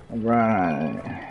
Right.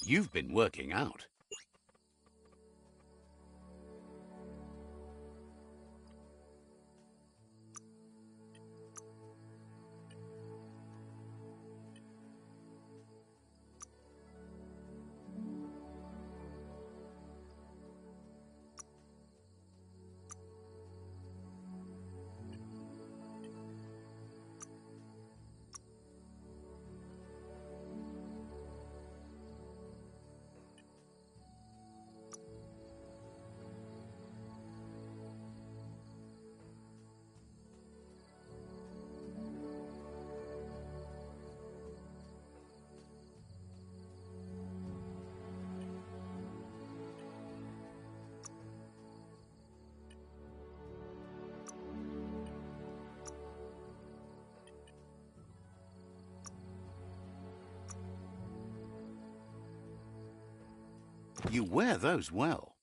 You've been working out. You wear those well.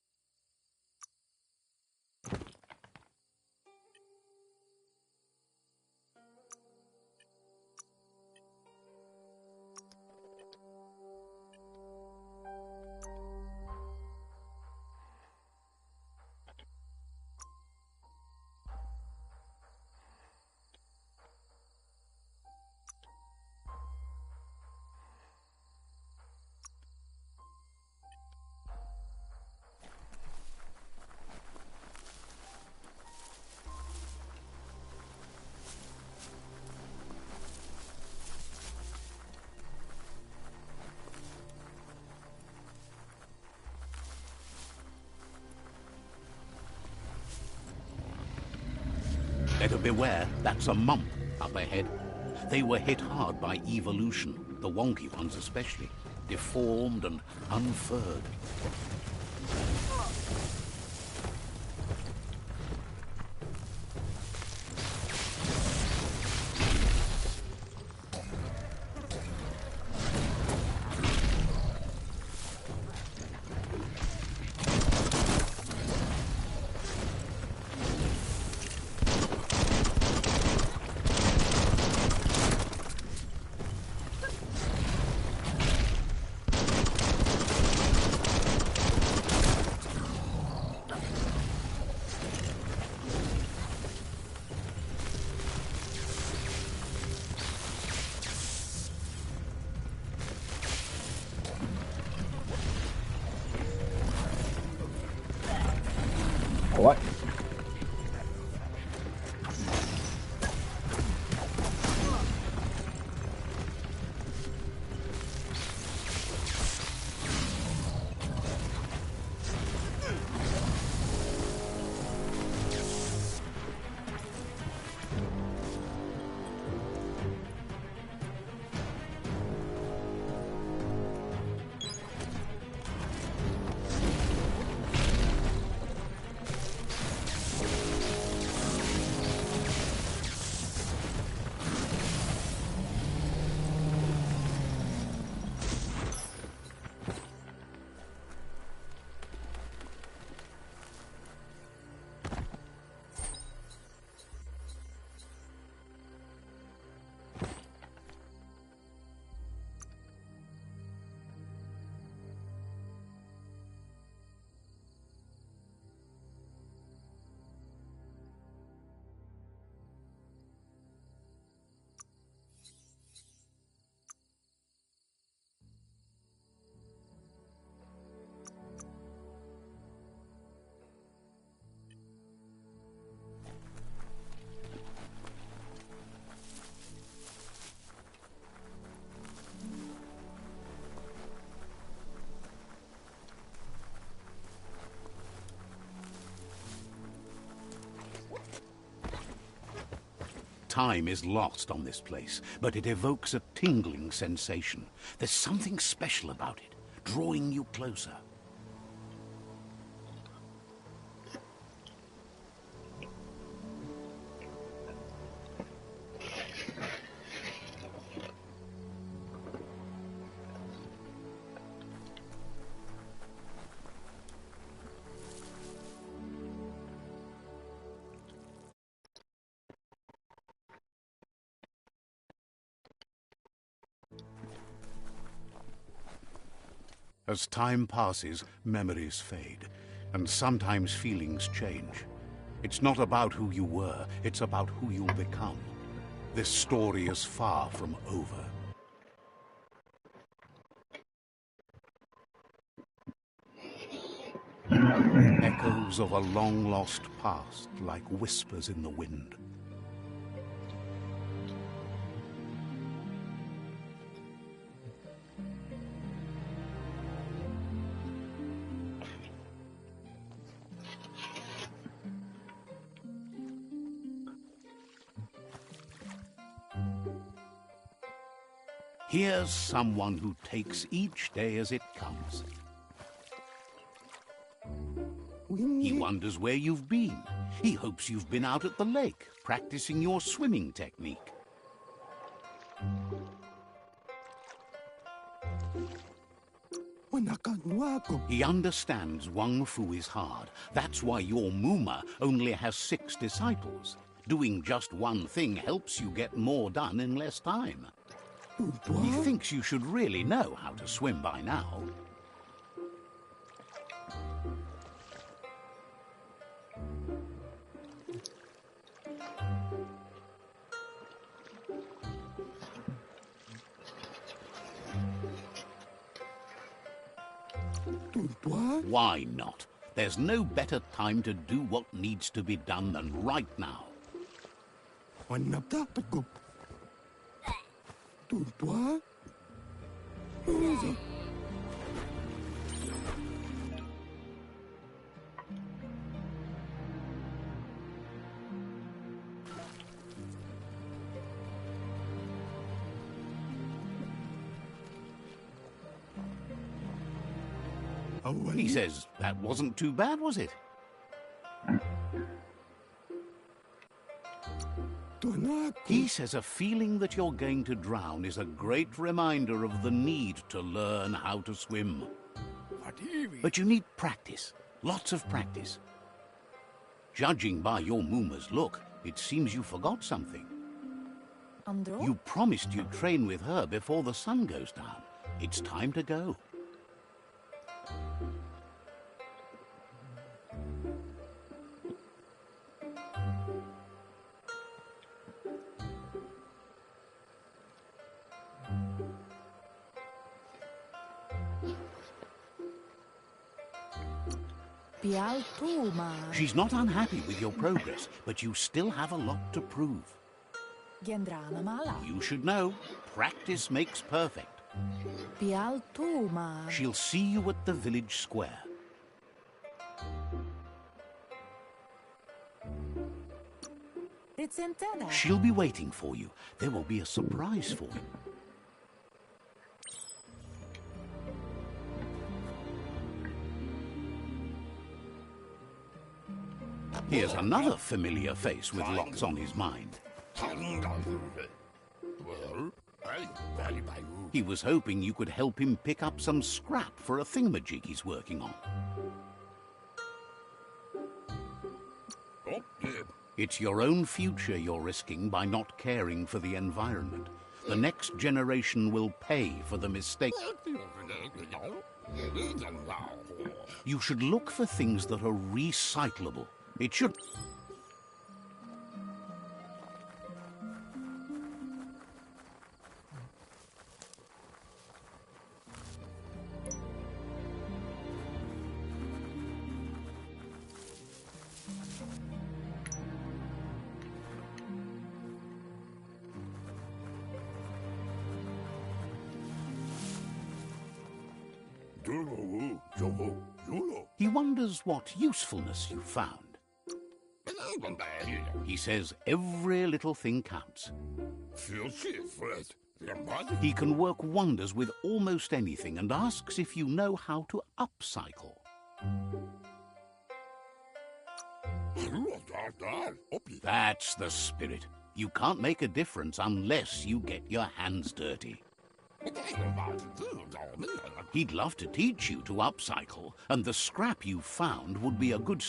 Better beware, that's a mump up ahead. They were hit hard by evolution, the wonky ones especially, deformed and unfurred. What? Time is lost on this place, but it evokes a tingling sensation. There's something special about it, drawing you closer. As time passes, memories fade, and sometimes feelings change. It's not about who you were, it's about who you'll become. This story is far from over. Echoes of a long-lost past, like whispers in the wind. Here's someone who takes each day as it comes. He wonders where you've been. He hopes you've been out at the lake, practicing your swimming technique. He understands Wang Fu is hard. That's why your Muma only has 6 disciples. Doing just one thing helps you get more done in less time. He thinks you should really know how to swim by now. Why not? There's no better time to do what needs to be done than right now. He says, that wasn't too bad, was it? He says a feeling that you're going to drown is a great reminder of the need to learn how to swim. But you need practice, lots of practice. Judging by your Muma's look, it seems you forgot something. You promised you'd train with her before the sun goes down. It's time to go. She's not unhappy with your progress, but you still have a lot to prove. You should know, practice makes perfect. She'll see you at the village square. She'll be waiting for you. There will be a surprise for you. Here's another familiar face with lots on his mind. He was hoping you could help him pick up some scrap for a thingamajig he's working on. It's your own future you're risking by not caring for the environment. The next generation will pay for the mistake. You should look for things that are recyclable. It should... He wonders what usefulness you found. He says every little thing counts. He can work wonders with almost anything and asks if you know how to upcycle. That's the spirit. You can't make a difference unless you get your hands dirty. He'd love to teach you to upcycle, and the scrap you found would be a good...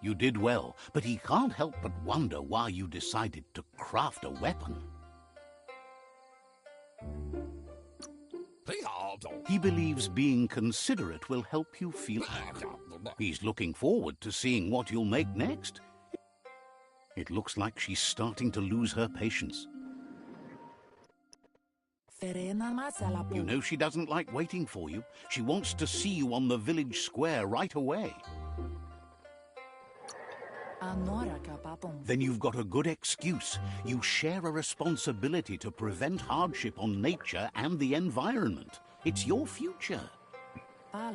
You did well, but he can't help but wonder why you decided to craft a weapon. He believes being considerate will help you feel... He's looking forward to seeing what you'll make next. It looks like she's starting to lose her patience. You know she doesn't like waiting for you. She wants to see you on the village square right away. Then you've got a good excuse. You share a responsibility to prevent hardship on nature and the environment. It's your future.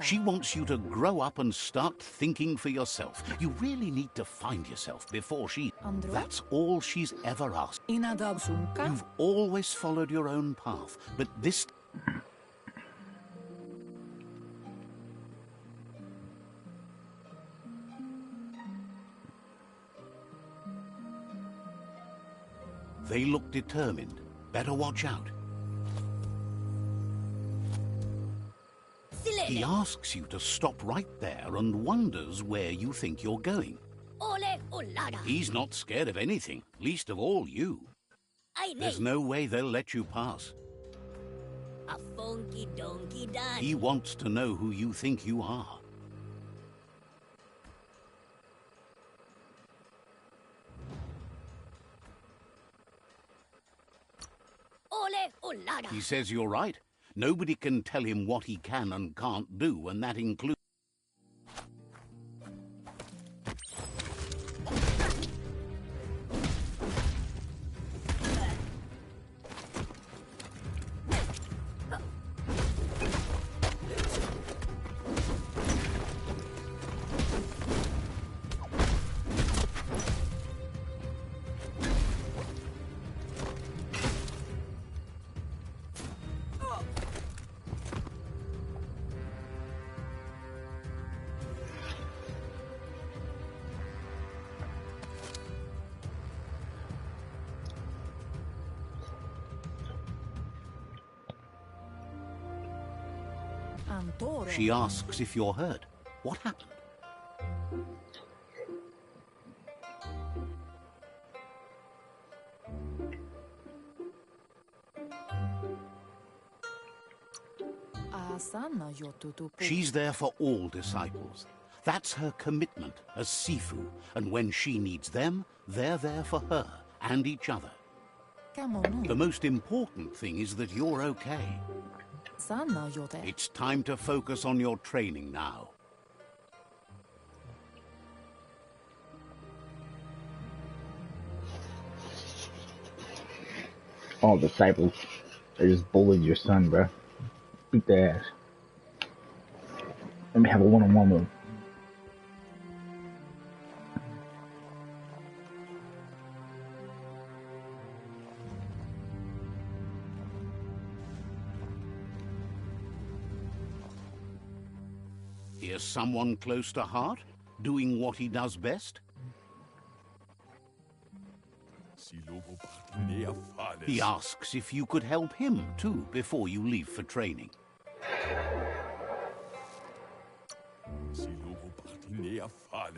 She wants you to grow up and start thinking for yourself. You really need to find yourself before she... That's all she's ever asked. You've always followed your own path, but this... They look determined. Better watch out. He asks you to stop right there and wonders where you think you're going. He's not scared of anything, least of all you. There's no way they'll let you pass. He wants to know who you think you are. He says you're right. Nobody can tell him what he can and can't do, and that includes... She asks if you're hurt. What happened? She's there for all disciples. That's her commitment as Sifu, and when she needs them, they're there for her and each other. The most important thing is that you're okay. It's time to focus on your training now. All disciples are just bullying your son, bro. Beat their ass. Let me have a one-on-one with him. Here's someone close to heart, doing what he does best. He asks if you could help him, too, before you leave for training.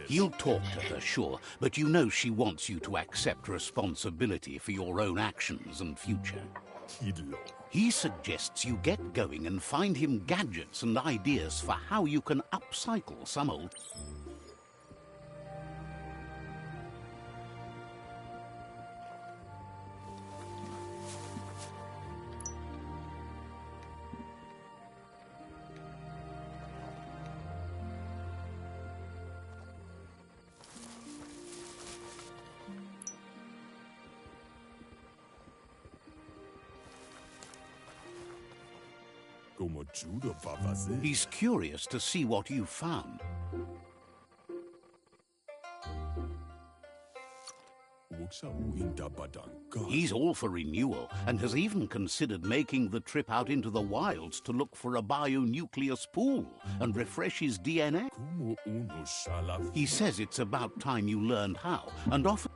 He'll talk to her, sure, but you know she wants you to accept responsibility for your own actions and future. He suggests you get going and find him gadgets and ideas for how you can upcycle some old... He's curious to see what you've found. He's all for renewal and has even considered making the trip out into the wilds to look for a bionucleus pool and refresh his DNA. He says it's about time you learned how, and often...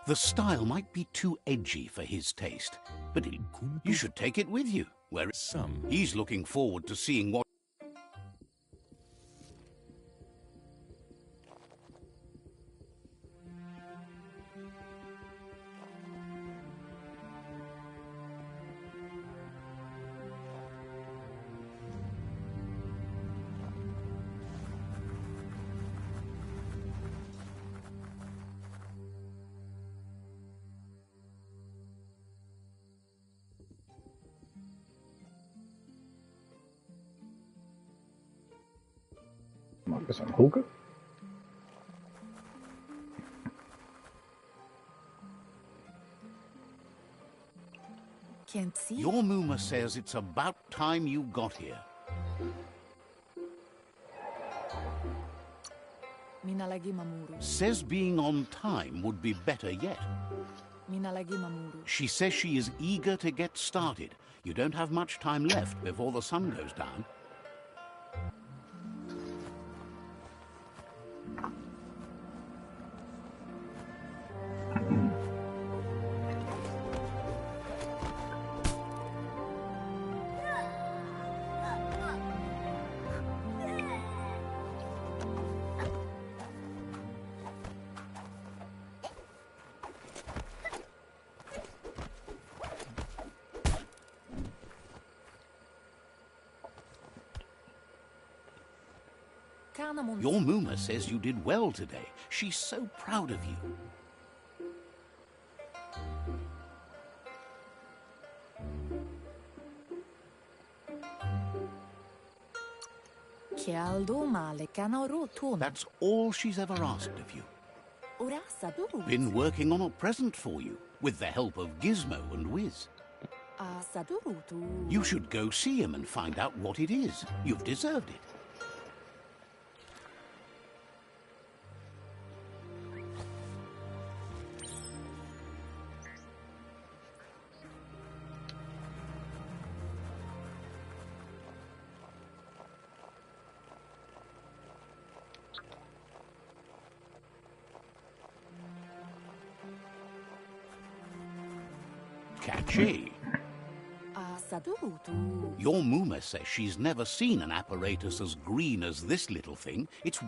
The style might be too edgy for his taste, but you should take it with you. Where he's looking forward to seeing what... Mag eens een hoeken. Can't see. Your Muma says it's about time you got here. Minalagi mamuru. Says being on time would be better yet. Minalagi mamuru. She says she is eager to get started. You don't have much time left before the sun goes down. Your Muma says you did well today. She's so proud of you. That's all she's ever asked of you. Been working on a present for you, with the help of Gizmo and Wiz. You should go see him and find out what it is. You've deserved it. Catchy. Your Muma says she's never seen an apparatus as green as this little thing. It's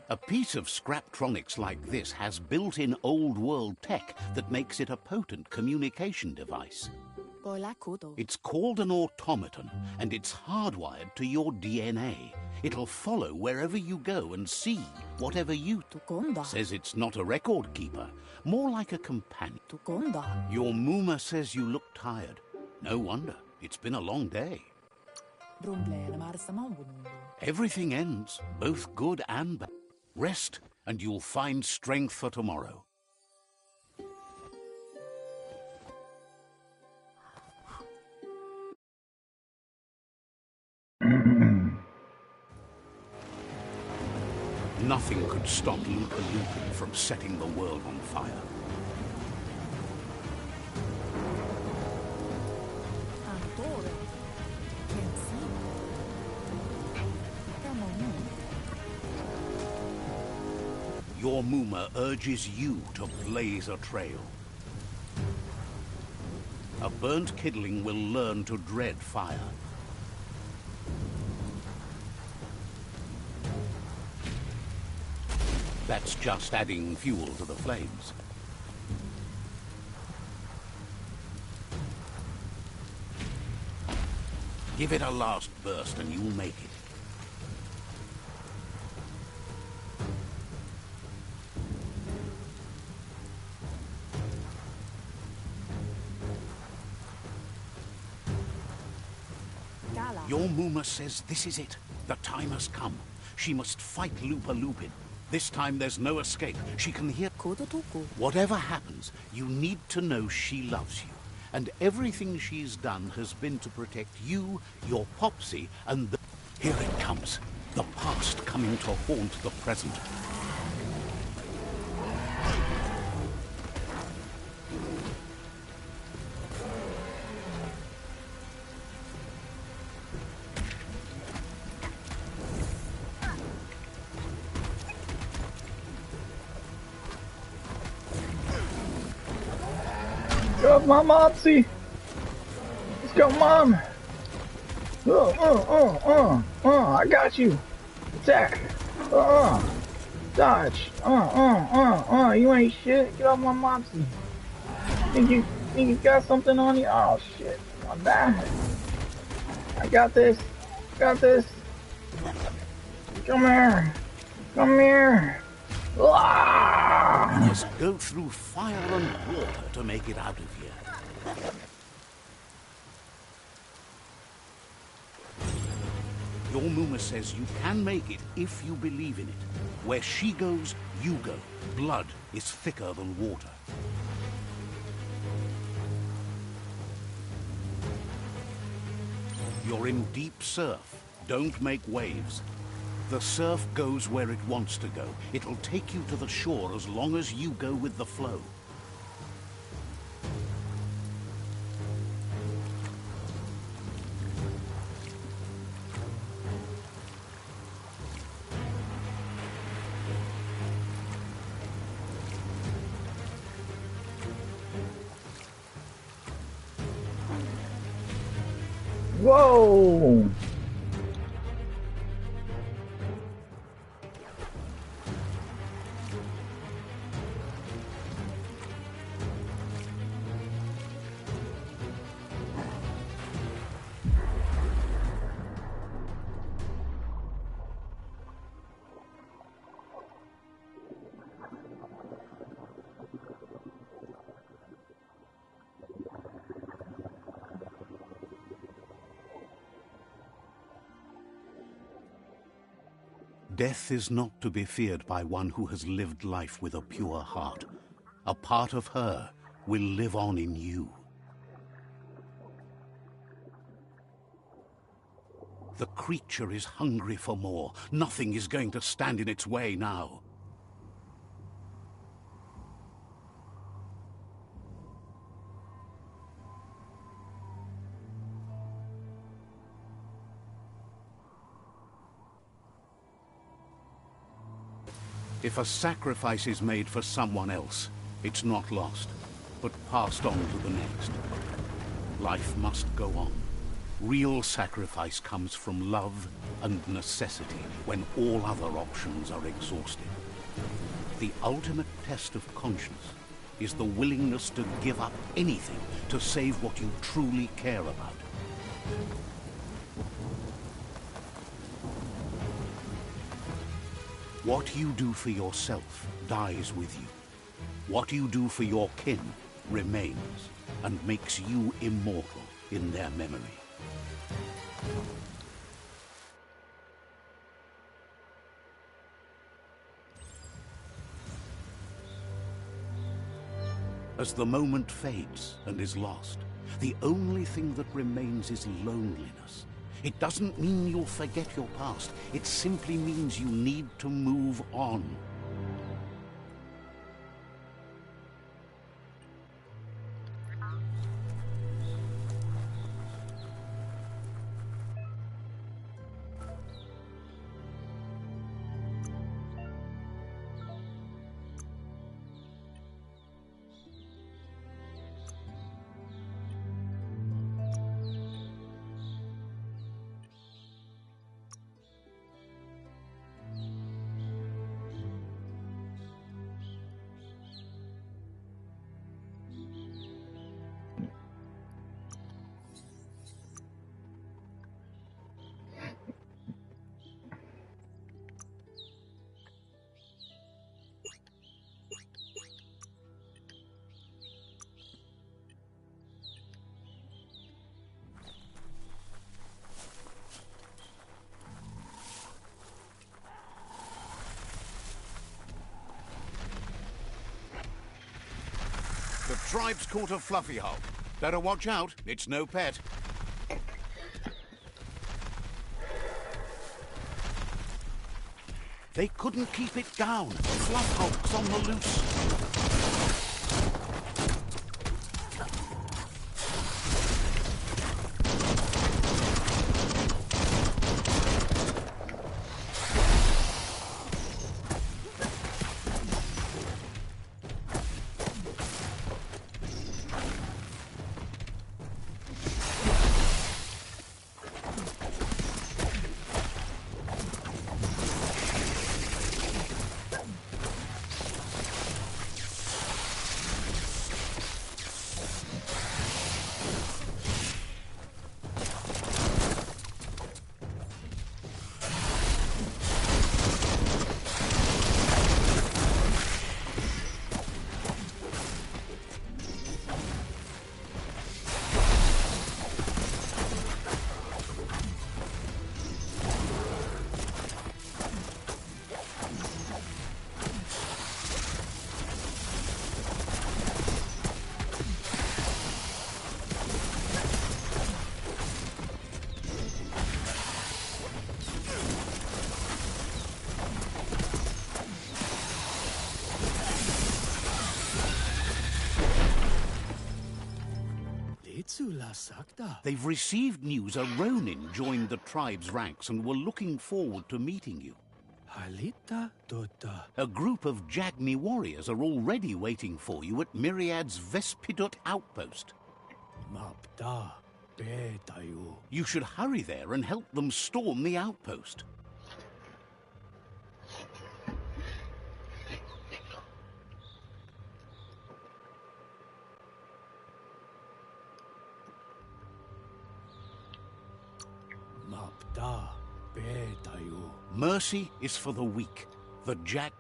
a piece of Scraptronics like this has built-in old-world tech that makes it a potent communication device. It's called an automaton, and it's hardwired to your DNA. It'll follow wherever you go and see whatever you... Says it's not a record keeper, more like a companion. Your Muma says you look tired. No wonder. It's been a long day. Everything ends, both good and bad. Rest, and you'll find strength for tomorrow. Nothing could stop Lupa Lupin from setting the world on fire. Your Muma urges you to blaze a trail. A burnt kidling will learn to dread fire. That's just adding fuel to the flames. Give it a last burst and you'll make it. Your Muma says this is it. The time has come. She must fight Lupa Lupin. This time there's no escape. She can hear... Whatever happens, you need to know she loves you. And everything she's done has been to protect you, your Popsy, and the... Here it comes. The past coming to haunt the present. off my mopsy! Let's go, Mom! I got you! Attack! Dodge! You ain't shit! Get off my mopsy! Think you got something on you? Oh shit! I'm bad. I got this! Got this! Come here! Come here! Ah! You must go through fire and water to make it out of here. Your Muma says you can make it if you believe in it. Where she goes, you go. Blood is thicker than water. You're in deep surf. Don't make waves. The surf goes where it wants to go. It'll take you to the shore as long as you go with the flow. Whoa! Death is not to be feared by one who has lived life with a pure heart. A part of her will live on in you. The creature is hungry for more. Nothing is going to stand in its way now. If a sacrifice is made for someone else, it's not lost, but passed on to the next. Life must go on. Real sacrifice comes from love and necessity when all other options are exhausted. The ultimate test of conscience is the willingness to give up anything to save what you truly care about. What you do for yourself dies with you. What you do for your kin remains and makes you immortal in their memory. As the moment fades and is lost, the only thing that remains is loneliness. It doesn't mean you'll forget your past. It simply means you need to move on. The tribe's caught a fluffy hulk. Better watch out, it's no pet. They couldn't keep it down. Fluff hulk's on the loose. They've received news a Ronin joined the tribe's ranks and were looking forward to meeting you. A group of Jagni warriors are already waiting for you at Myriad's Vespidut outpost. You should hurry there and help them storm the outpost. Mercy is for the weak. The Jag...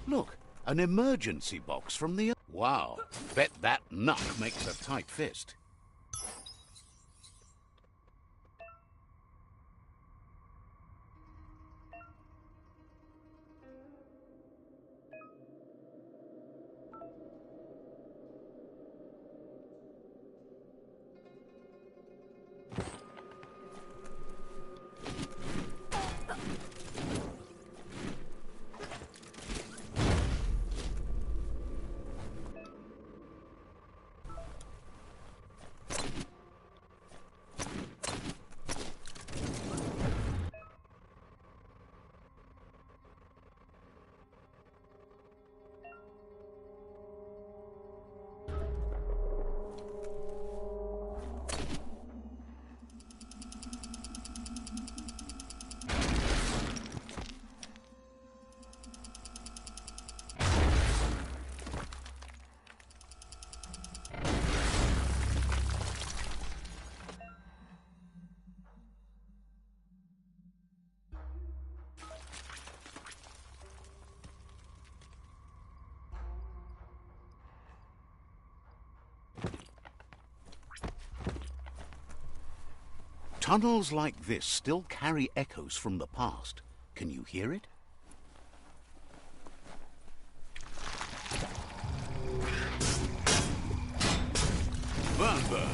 Look, an emergency box from the... Wow, bet that knuck makes a tight fist. Tunnels like this still carry echoes from the past. Can you hear it? Burn, burn.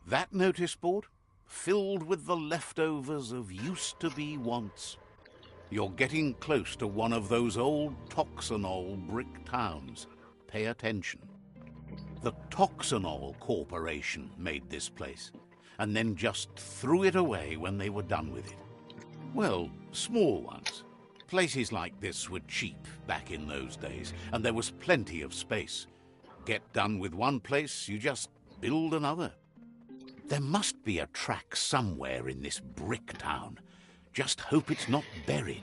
That notice board? Filled with the leftovers of used-to-be wants. You're getting close to one of those old Toxanol brick towns. Pay attention. The Toxanol Corporation made this place, and then just threw it away when they were done with it. Well, Small ones. Places like this were cheap back in those days, and there was plenty of space. Get done with one place, you just build another. There must be a track somewhere in this brick town. Just hope it's not buried.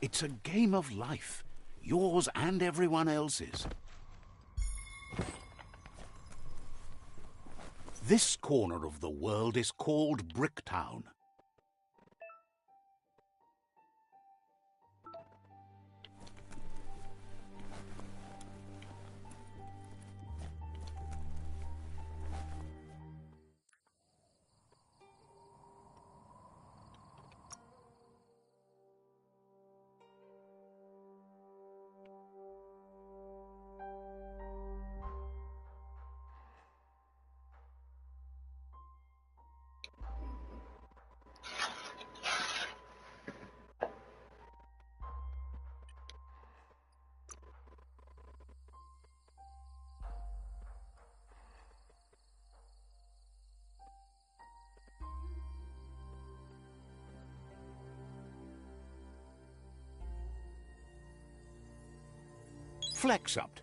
It's a game of life, yours and everyone else's. This corner of the world is called Bricktown. Flex up.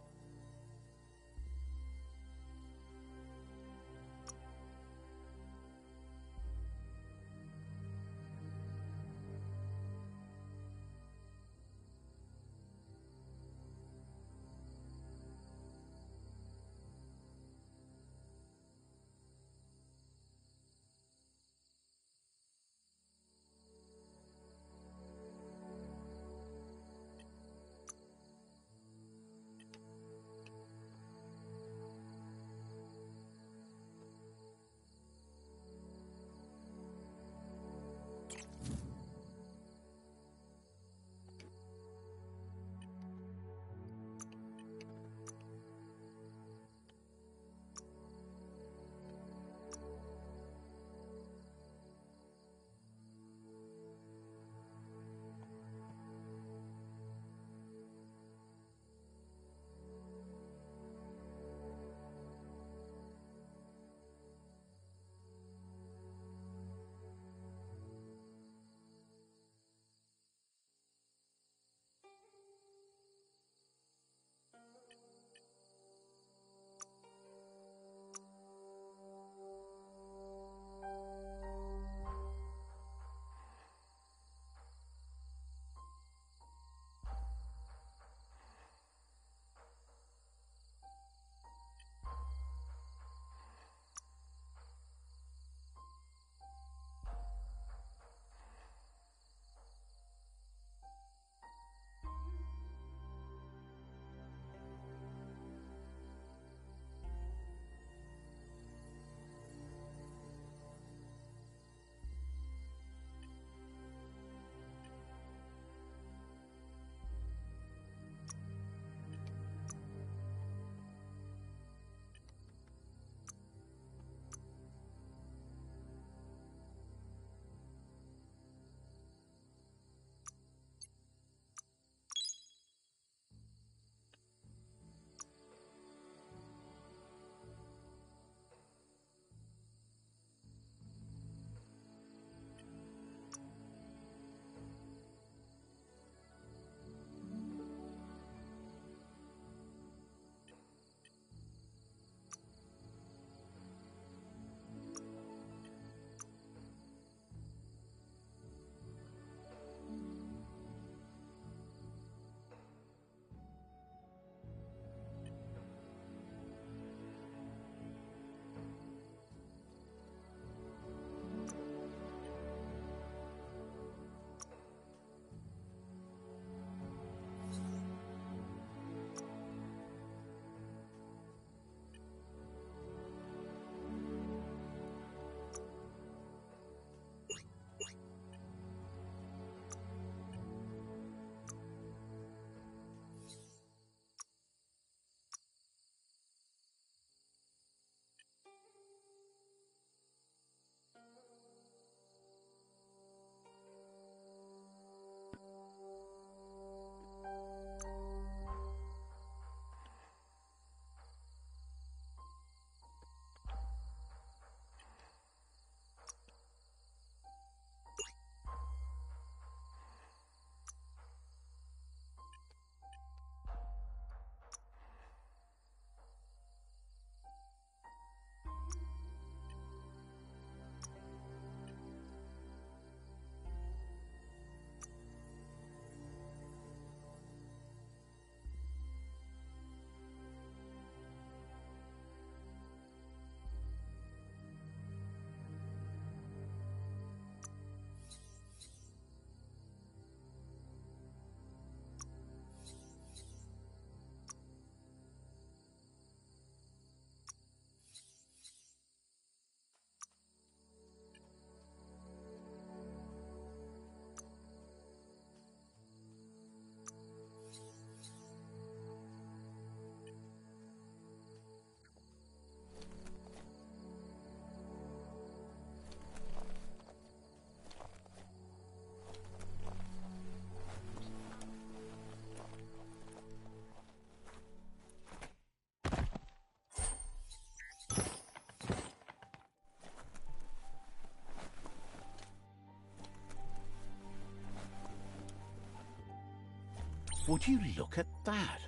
Would you look at that?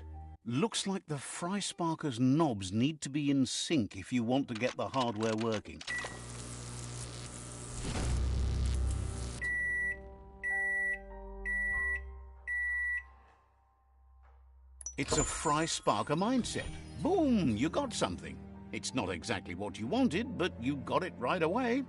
Looks like the Fry Sparker's knobs need to be in sync if you want to get the hardware working. It's a Fry Sparker mindset. Boom, you got something. It's not exactly what you wanted, but you got it right away.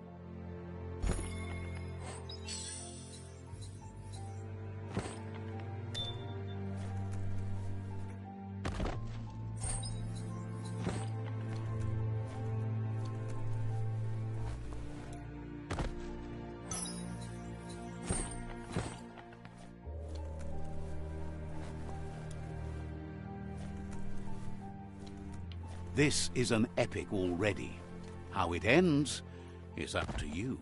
This is an epic already. How it ends is up to you.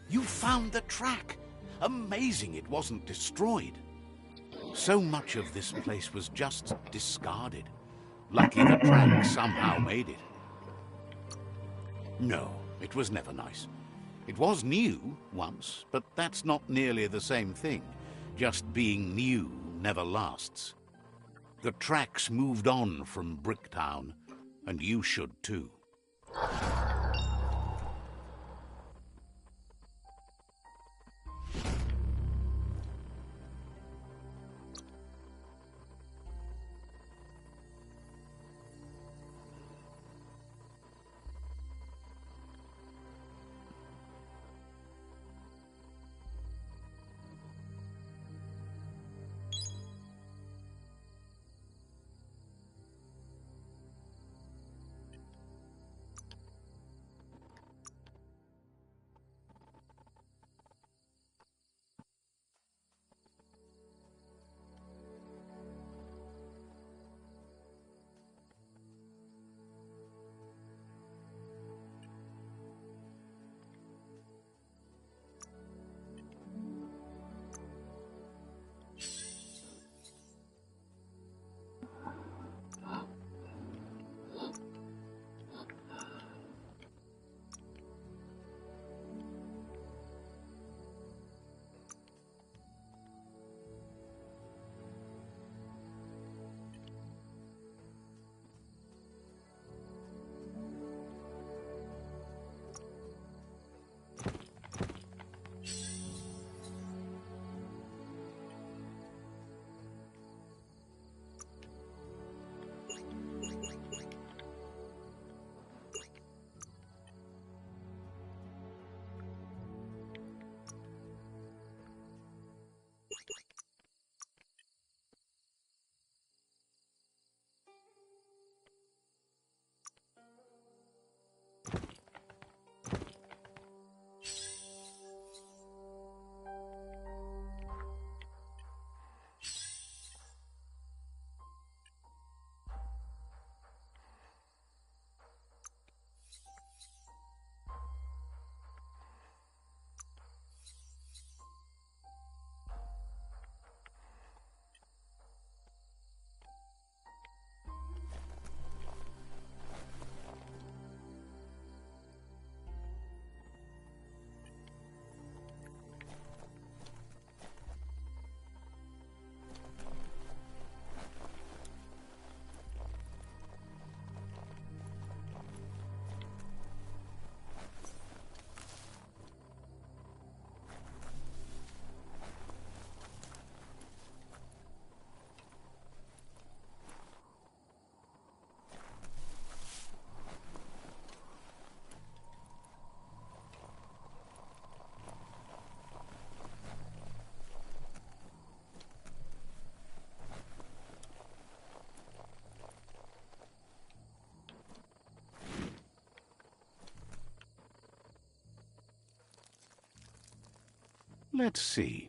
You found the track! Amazing it wasn't destroyed. So much of this place was just discarded. Lucky the track somehow made it. No, it was never nice. It was new once, but that's not nearly the same thing. Just being new never lasts. The tracks moved on from Bricktown, and you should too. Let's see.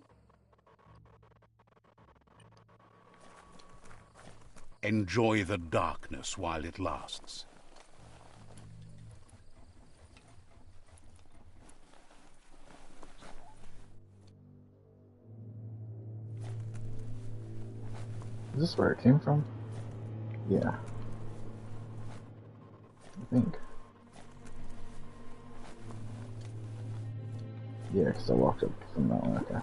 Enjoy the darkness while it lasts. Is this where it came from? Yeah. I think. Yeah, because I walked up from that one. Okay.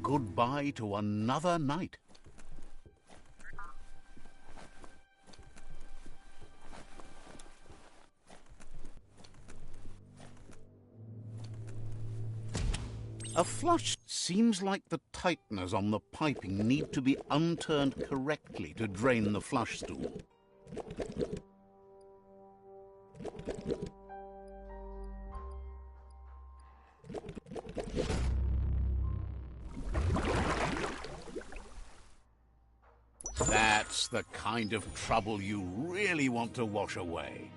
Goodbye to another night. A flush seems like the tighteners on the piping need to be unturned correctly to drain the flush stool. That's the kind of trouble you really want to wash away.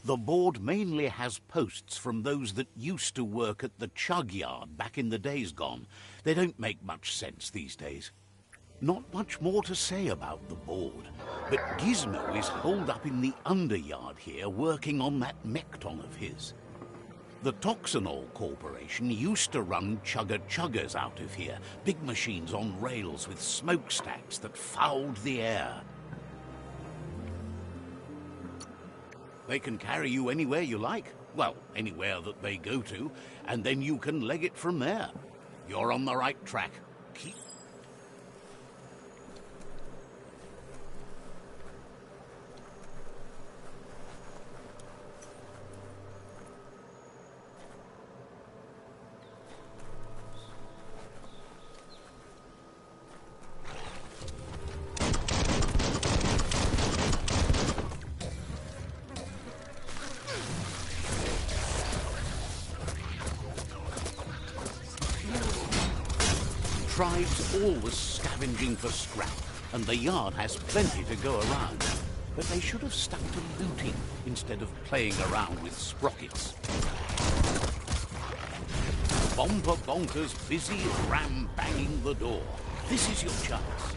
The board mainly has posts from those that used to work at the chug yard back in the days gone. They don't make much sense these days. Not much more to say about the board, but Gizmo is holed up in the underyard here working on that Mekton of his. The Toxanol Corporation used to run chugger-chuggers out of here, big machines on rails with smokestacks that fouled the air. They can carry you anywhere you like. Well, anywhere that they go to, and then you can leg it from there. You're on the right track. Keep... tribe's always scavenging for scrap, and the yard has plenty to go around. But they should have stuck to looting instead of playing around with sprockets. Bomber Bonker's busy ram-banging the door. This is your chance.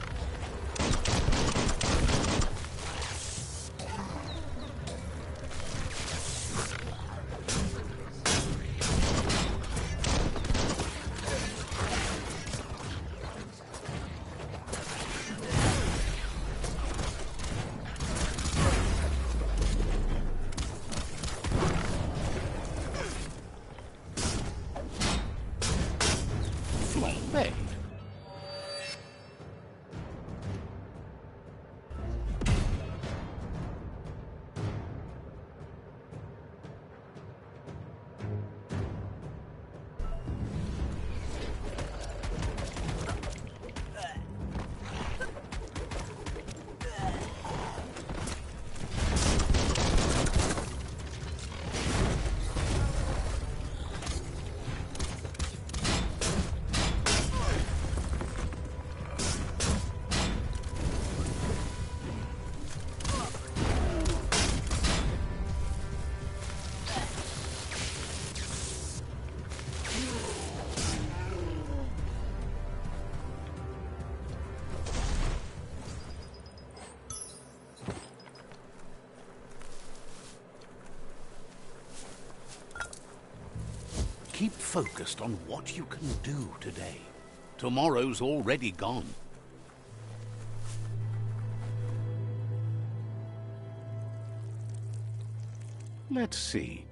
Flambé. Keep focused on what you can do today. Tomorrow's already gone. Let's see.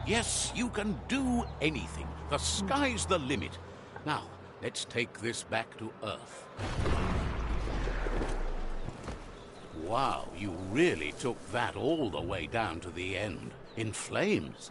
Yes, you can do anything. The sky's the limit. Now, let's take this back to Earth. Wow, you really took that all the way down to the end. In flames.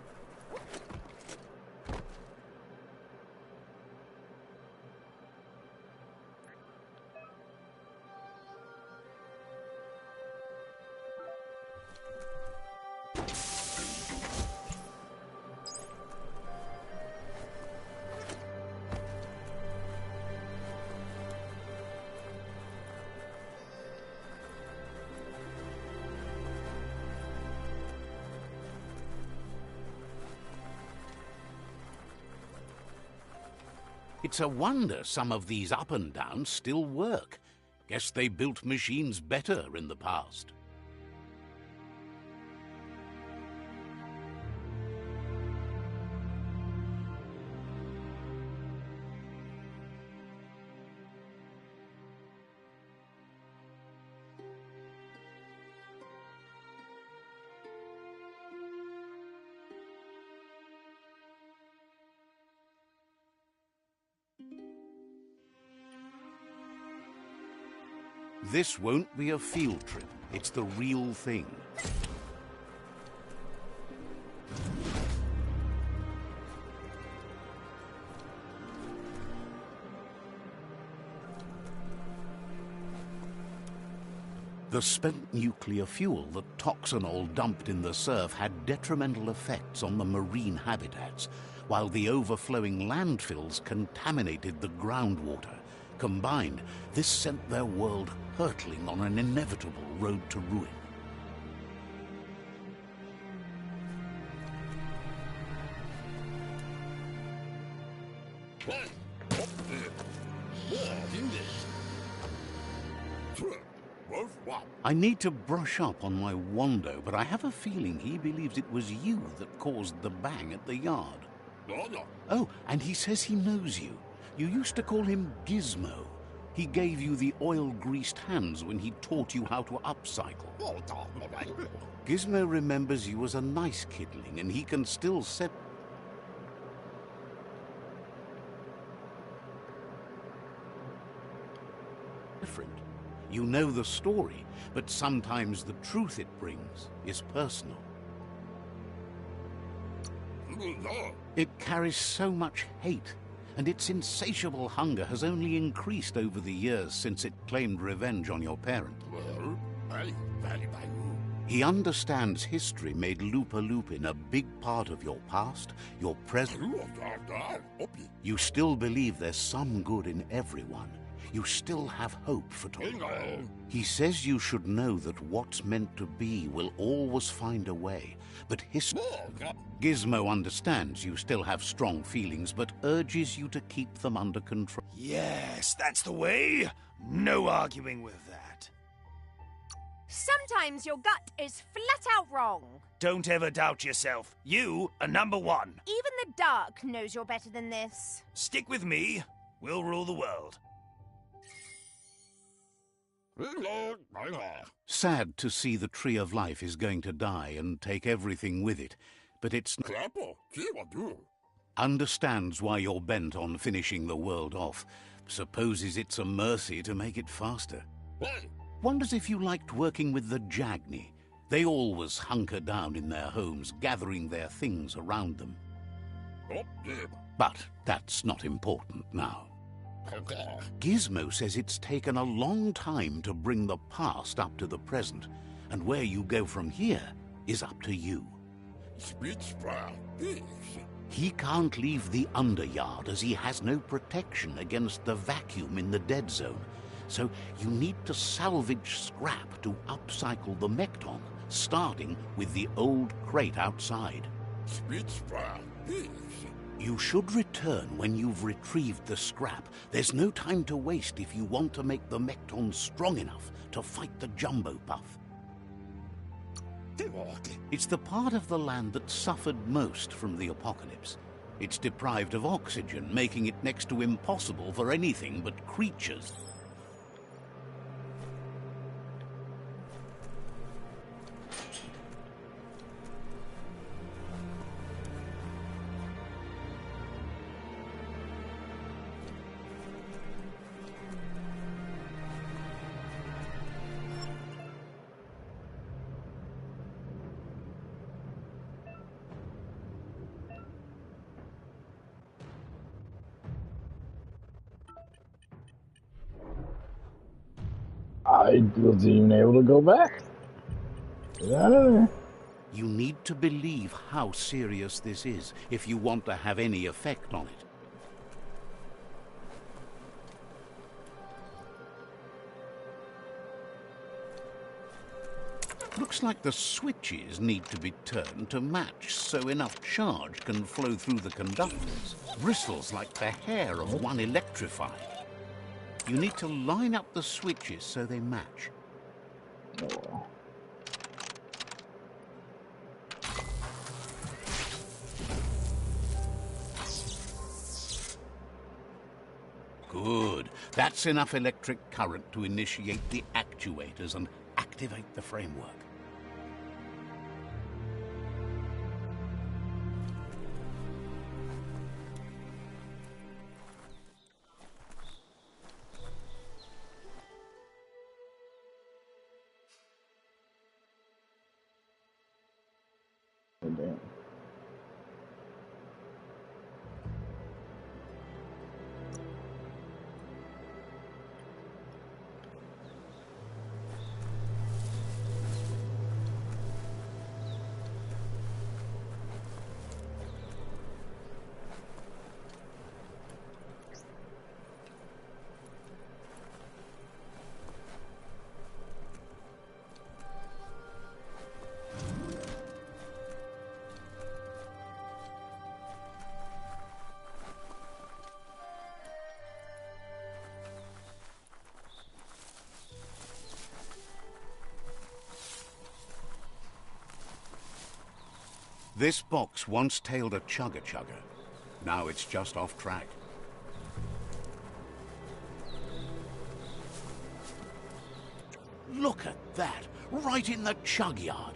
It's a wonder some of these up and downs still work. Guess they built machines better in the past. This won't be a field trip. It's the real thing. The spent nuclear fuel, the toxinol dumped in the surf, had detrimental effects on the marine habitats, while the overflowing landfills contaminated the groundwater. Combined, this sent their world hurtling on an inevitable road to ruin. I need to brush up on my Wando, but I have a feeling he believes it was you that caused the bang at the yard. Oh, and he says he knows you. You used to call him Gizmo. He gave you the oil-greased hands when he taught you how to upcycle. Gizmo remembers you as a nice kidling, and he can still set... different. You know the story, but sometimes the truth it brings is personal. It carries so much hate, and its insatiable hunger has only increased over the years since it claimed revenge on your parent. He understands history made Lupa Lupin a big part of your past, your present. You still believe there's some good in everyone. You still have hope for tomorrow. He says you should know that what's meant to be will always find a way, but Gizmo understands you still have strong feelings, but urges you to keep them under control. Yes, that's the way. No arguing with that. Sometimes your gut is flat out wrong. Don't ever doubt yourself. You are number one. Even the dark knows you're better than this. Stick with me. We'll rule the world. Sad to see the Tree of Life is going to die and take everything with it, but it's understands why you're bent on finishing the world off. Supposes it's a mercy to make it faster. Wonders if you liked working with the Jagni. They always hunker down in their homes, gathering their things around them. But that's not important now. Gizmo says it's taken a long time to bring the past up to the present, and where you go from here is up to you. He can't leave the Underyard as he has no protection against the vacuum in the dead zone, so you need to salvage scrap to upcycle the Mekton, starting with the old crate outside. You should return when you've retrieved the scrap. There's no time to waste if you want to make the Mekton strong enough to fight the Jumbo Puff. It's the part of the land that suffered most from the apocalypse. It's deprived of oxygen, making it next to impossible for anything but creatures. I wasn't even able to go back. Get out of there. You need to believe how serious this is if you want to have any effect on it. Looks like the switches need to be turned to match so enough charge can flow through the conductors. Bristles like the hair of one electrified. You need to line up the switches so they match. Oh. Good. That's enough electric current to initiate the actuators and activate the framework. Damn. This box once tailed a chugger-chugger. Now it's just off track. Look at that, right in the chug yard.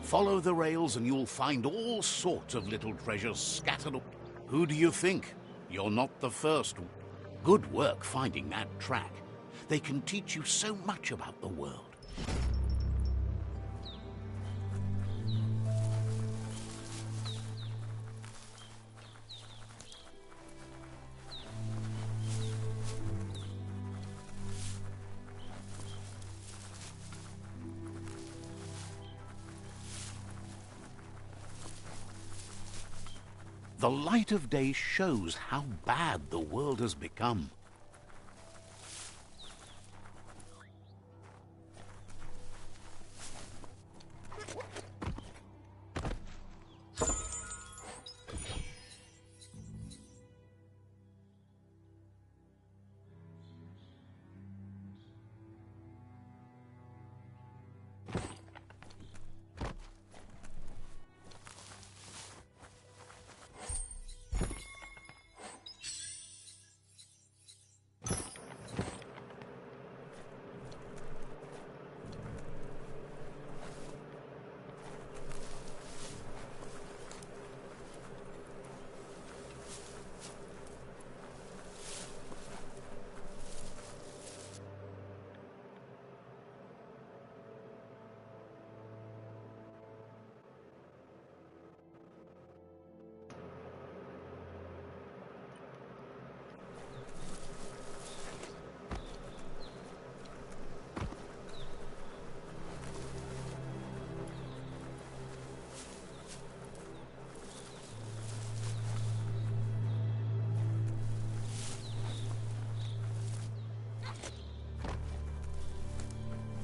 Follow the rails and you'll find all sorts of little treasures scattered. Who do you think? You're not the first. Good work finding that track. They can teach you so much about the world. The light of day shows how bad the world has become.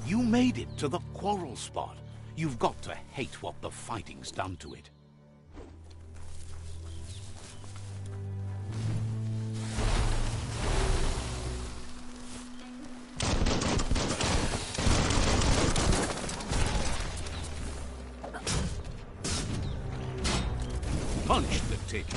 You made it to the quarrel spot. You've got to hate what the fighting's done to it. Punch the ticket.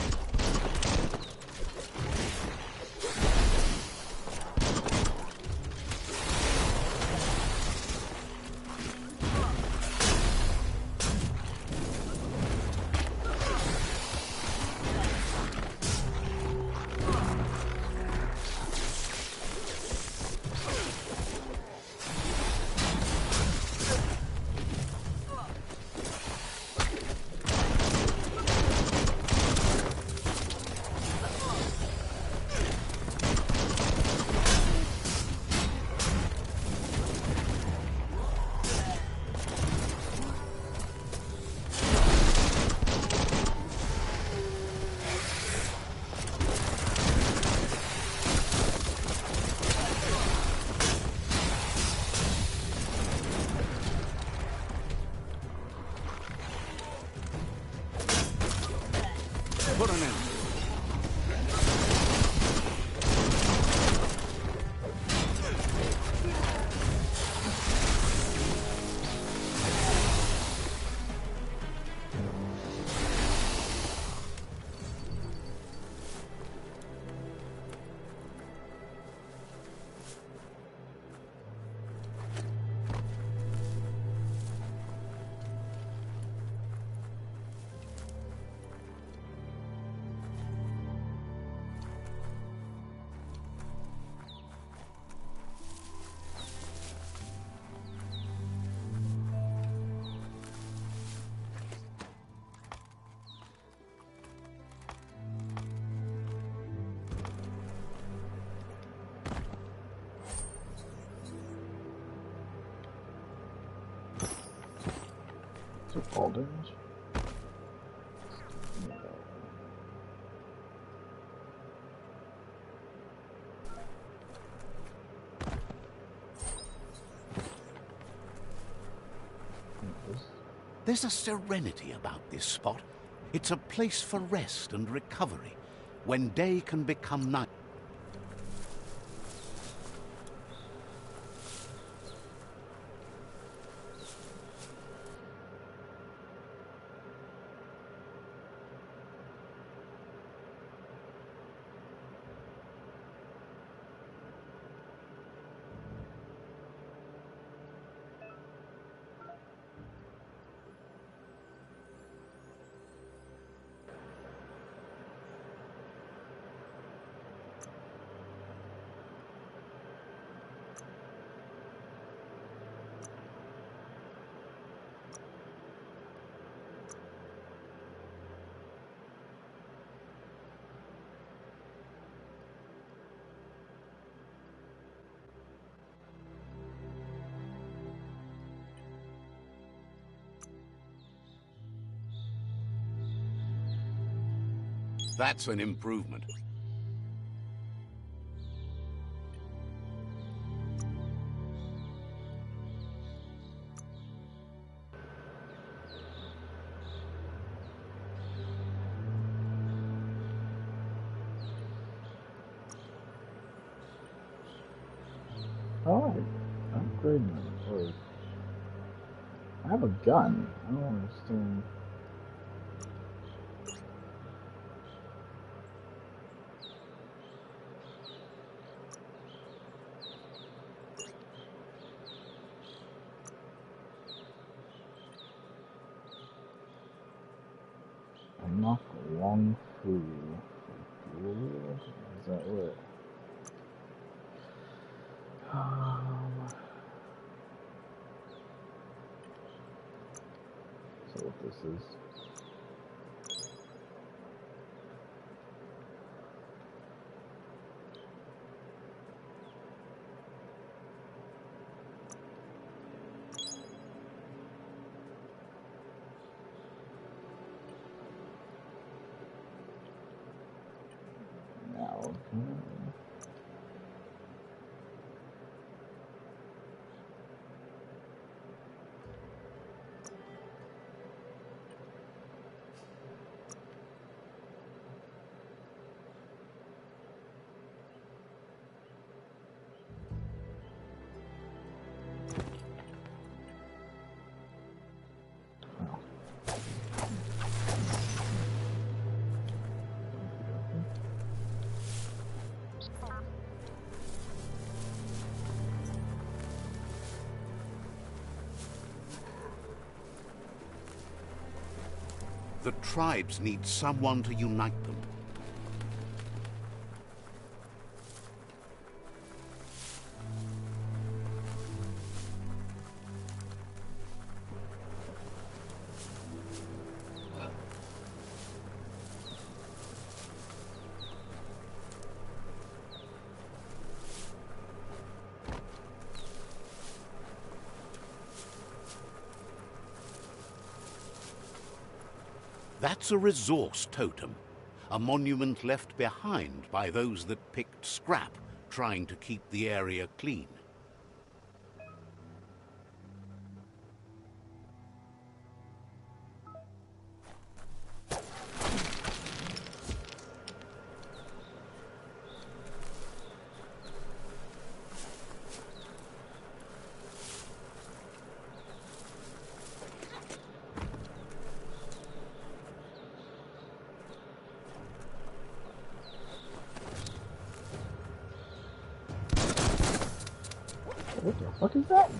Put an end. To fall damage. There's a serenity about this spot. It's a place for rest and recovery, when day can become night. That's an improvement. Alright, upgrade my voice. I have a gun. I don't understand. Unlock long food. Is that what? So what this is? Now, The tribes need someone to unite them. That's a resource totem, a monument left behind by those that picked scrap, trying to keep the area clean. What the fuck is that?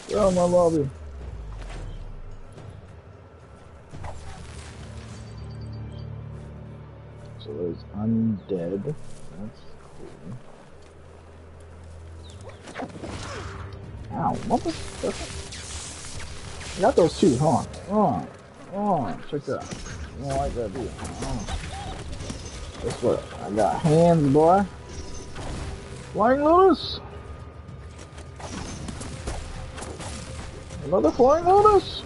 Get out of my lobby. So there's undead. That's cool. Ow, what the fuck? I got those two, huh? Check that out. I don't like that deal. Guess what? I got hands, boy. Flying Lotus! Another Flying Lotus!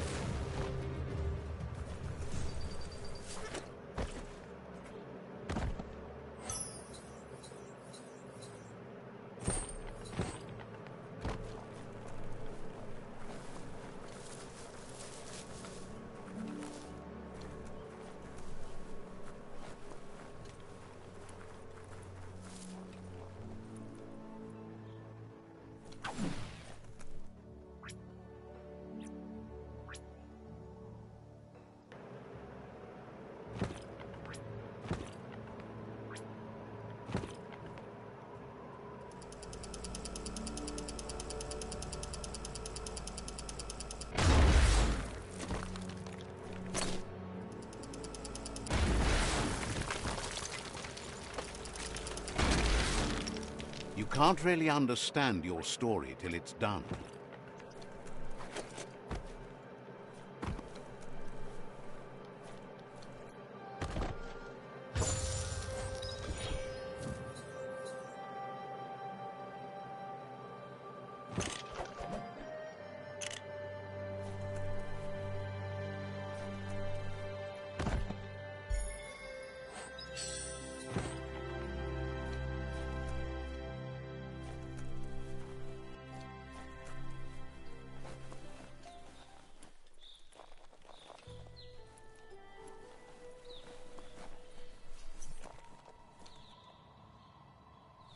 You can't really understand your story till it's done.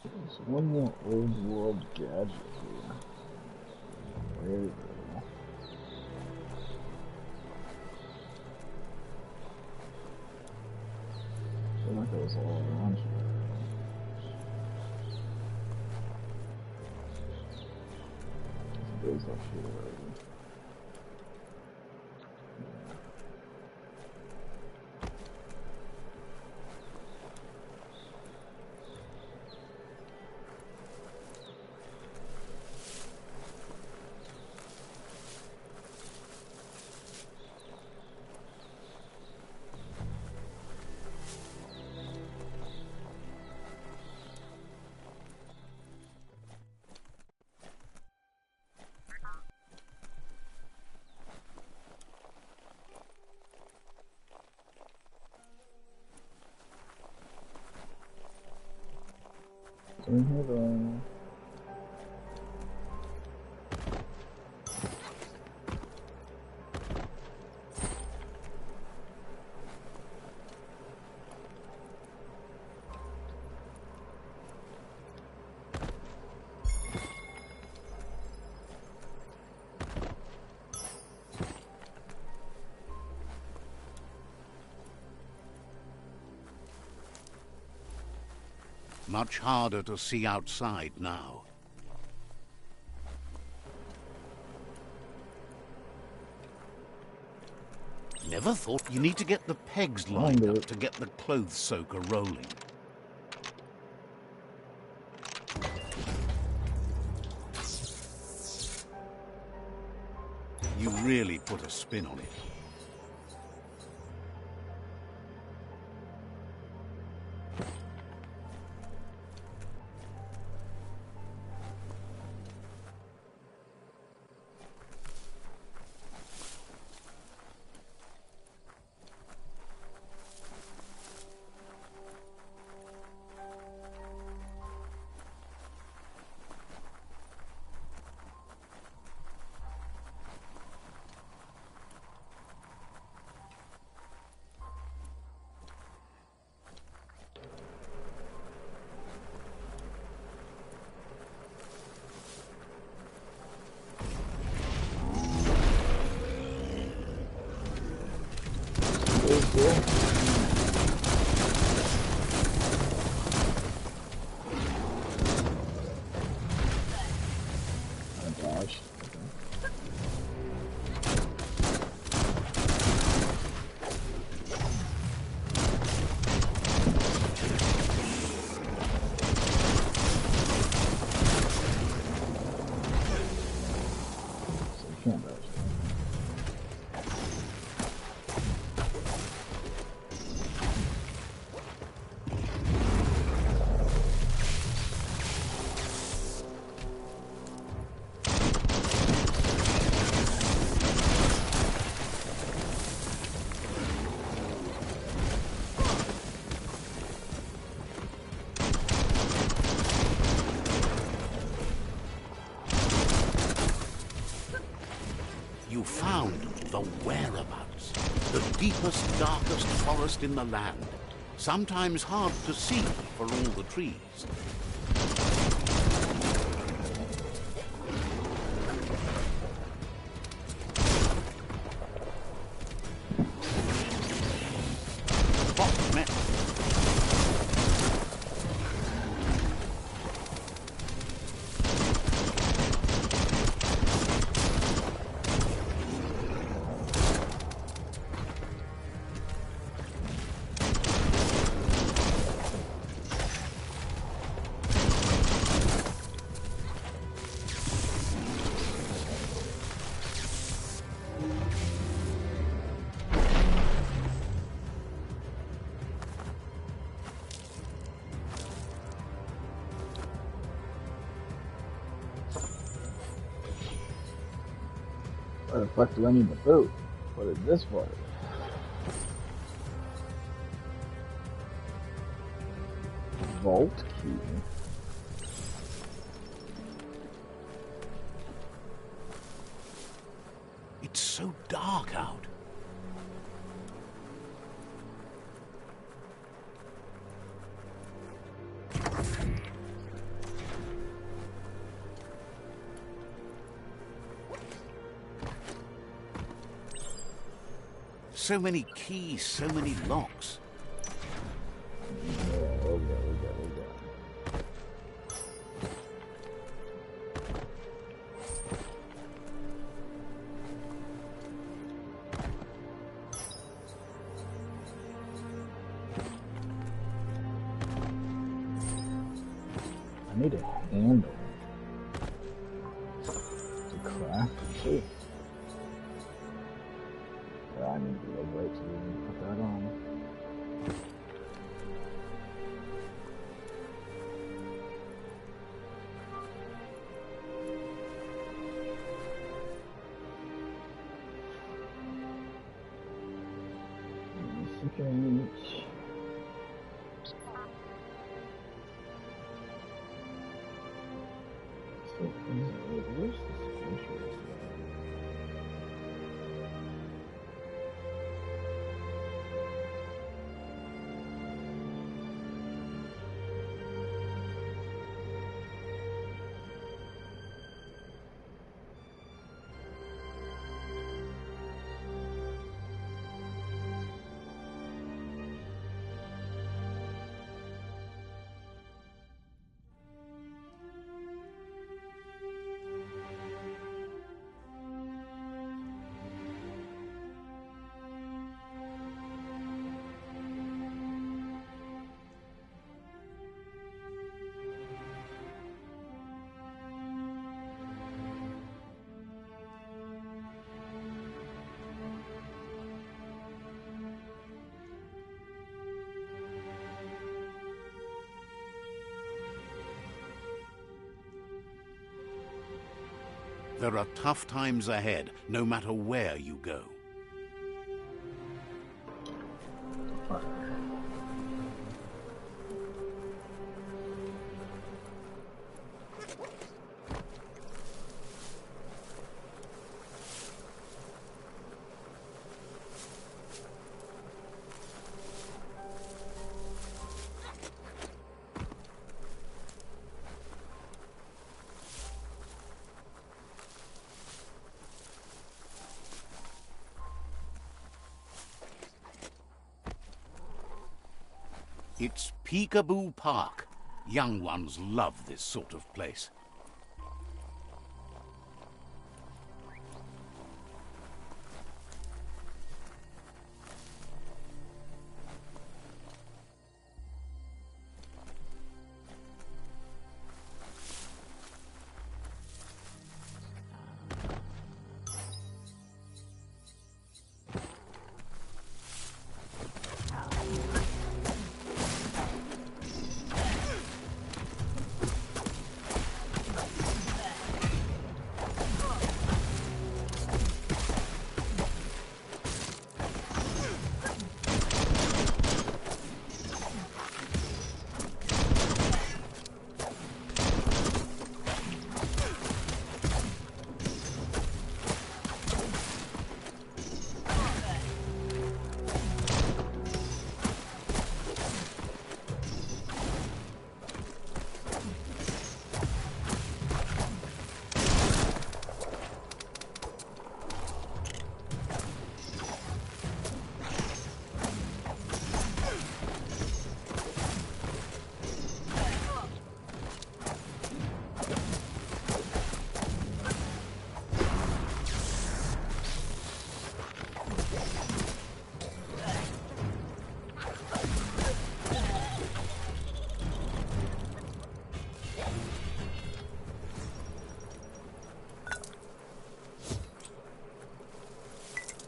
There's one more old world gadget here. Where is it? I feel like it was all around here. There's up here already. In here though. Much harder to see outside now. Never thought you need to get the pegs lined up to get the clothes soaker rolling. You really put a spin on it. You found the whereabouts, the deepest, darkest forest in the land, sometimes hard to see for all the trees. Spot met. Where the fuck do I need the boot? What is this for? Vault key. It's so dark out. So many keys, so many locks. Yeah, okay. I need a handle to craft the key. I need to go wait till we put that on. Second. Where's the sequential? There are tough times ahead, no matter where you go. It's Peekaboo Park. Young ones love this sort of place.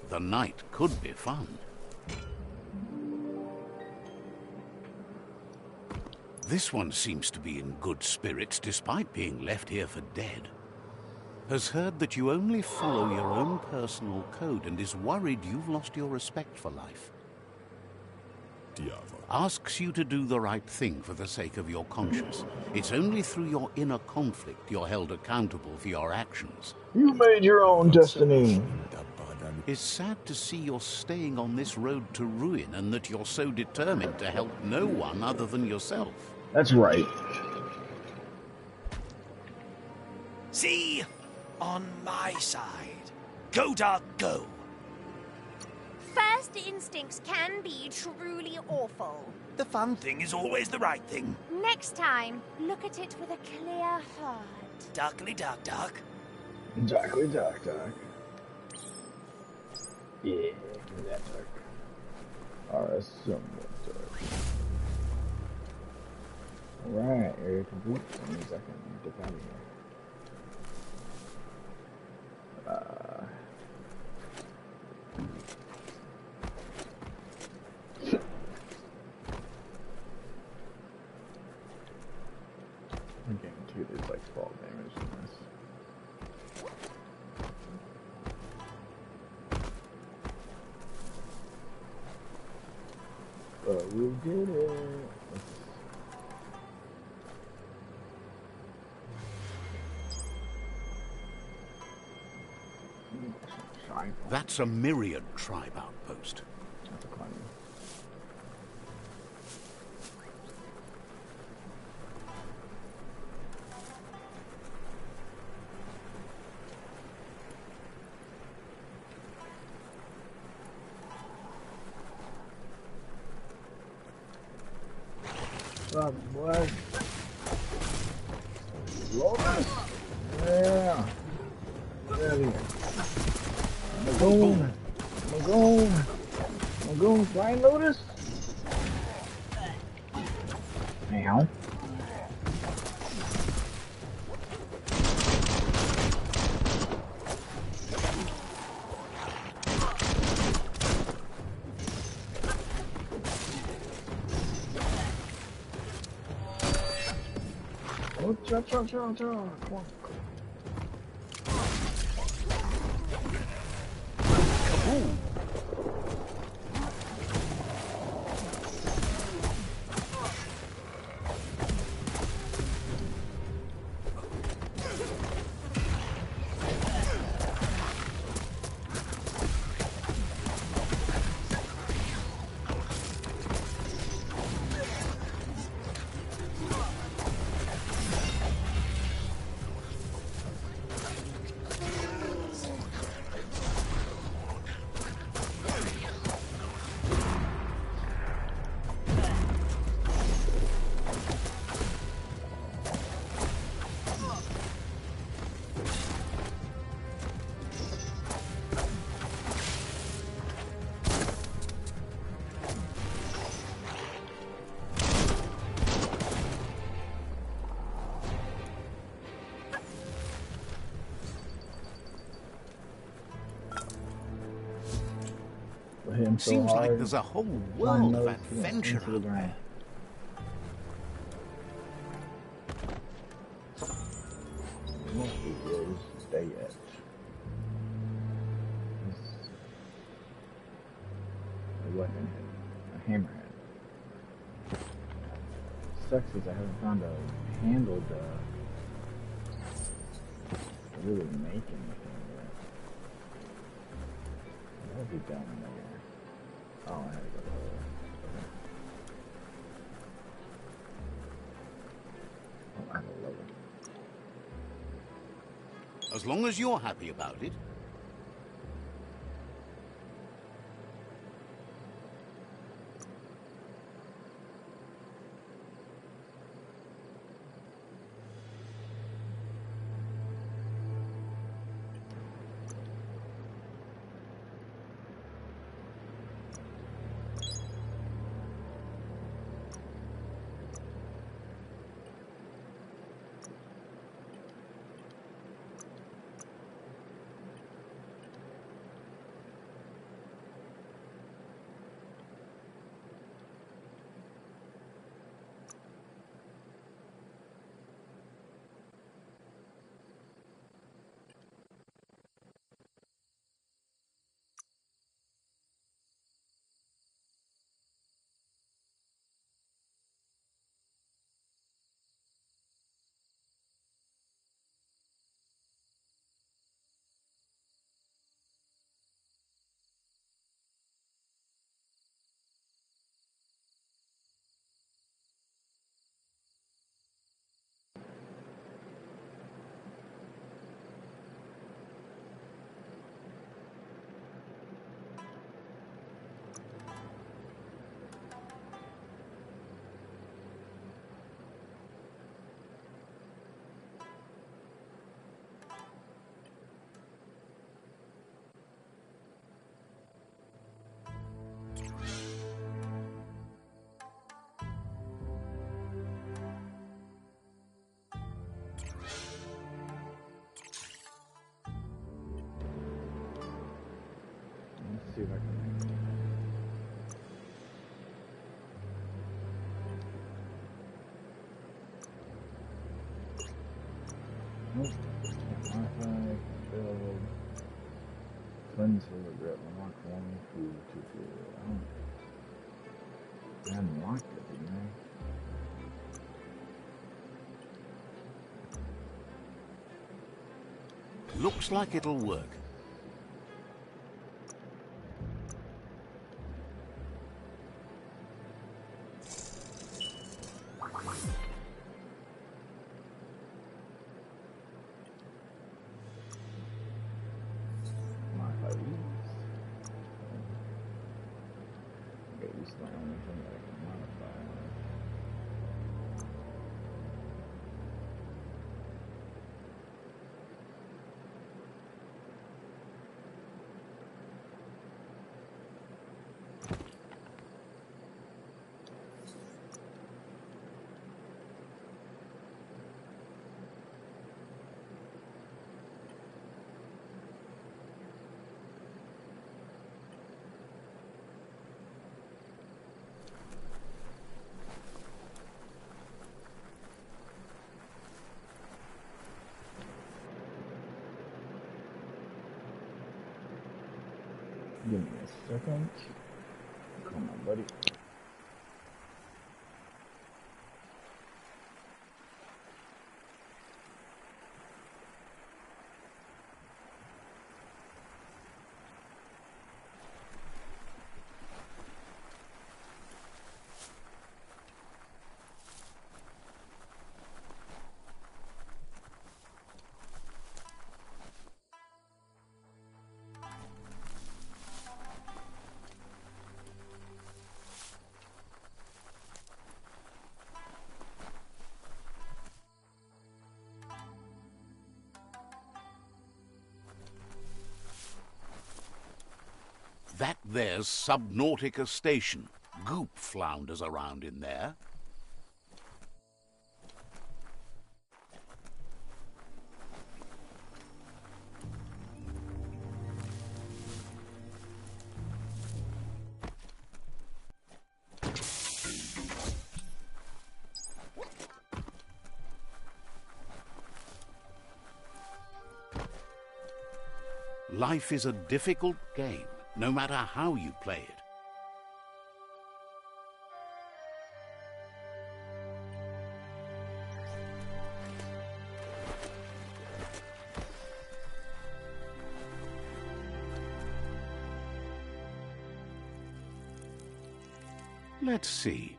The night could be fun. This one seems to be in good spirits despite being left here for dead. has heard that you only follow your own personal code and is worried you've lost your respect for life. Asks you to do the right thing for the sake of your conscience. It's only through your inner conflict you're held accountable for your actions. You made your own destiny. It's sad to see you're staying on this road to ruin and that you're so determined to help no one other than yourself. That's right. See? On my side. Go, Dark, go. First instincts can be truly awful. The fun thing is always the right thing. Next time, look at it with a clear heart. Darkly dark, dark. Darkly dark, dark. Yeah, give me that dark. Alright, that's somewhat dark. Alright, area complete. That means I can dip out of here. I'm guaranteed there's like fall damage in this. But we did it. That's a myriad tribe outpost. That's a climb. What's up, boy? Lotus? Yeah. Get out of here. Magoon. Magoon. Magoon flying Lotus? Meow. Oh, chop, chop, chop, chop. Come on. Kaboom! Hit him so Seems hard, like there's a whole flying world of nose adventure into the out ground. there. Must be good. Stay at. A weapon head. A hammerhead. Sucks is I haven't found a handle to really make anything yet. That'll be down there. Oh, I had to go there. Oh, I love it. As long as you're happy about it. see if I can. Nope. Wi-Fi failed. Cleanse for regret. Unlock one food to food. I unlocked it, didn't I? Looks like it'll work. Give me a second. Come on, buddy. That there's Subnautica Station. Goop flounders around in there. Life is a difficult game, no matter how you play it. Let's see.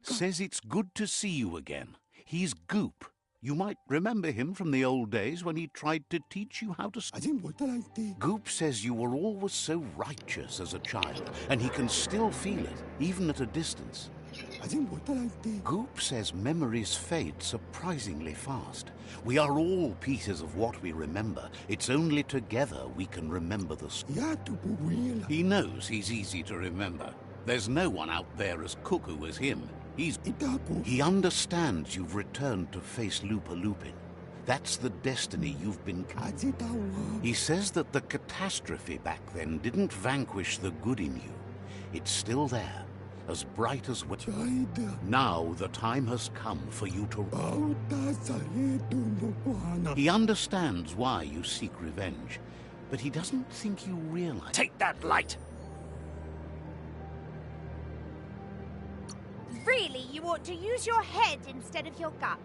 Says it's good to see you again. He's Goop. You might remember him from the old days when he tried to teach you how to swim. Goop says you were always so righteous as a child, and he can still feel it, even at a distance. Goop says memories fade surprisingly fast. We are all pieces of what we remember. It's only together we can remember the story. He knows he's easy to remember. There's no one out there as cuckoo as him. He understands you've returned to face Lupa Lupin. That's the destiny you've been carrying. He says that the catastrophe back then didn't vanquish the good in you. It's still there, as bright as well. Now the time has come for you to... He understands why you seek revenge, but he doesn't think you realize... Take that light! Really, you ought to use your head instead of your gut.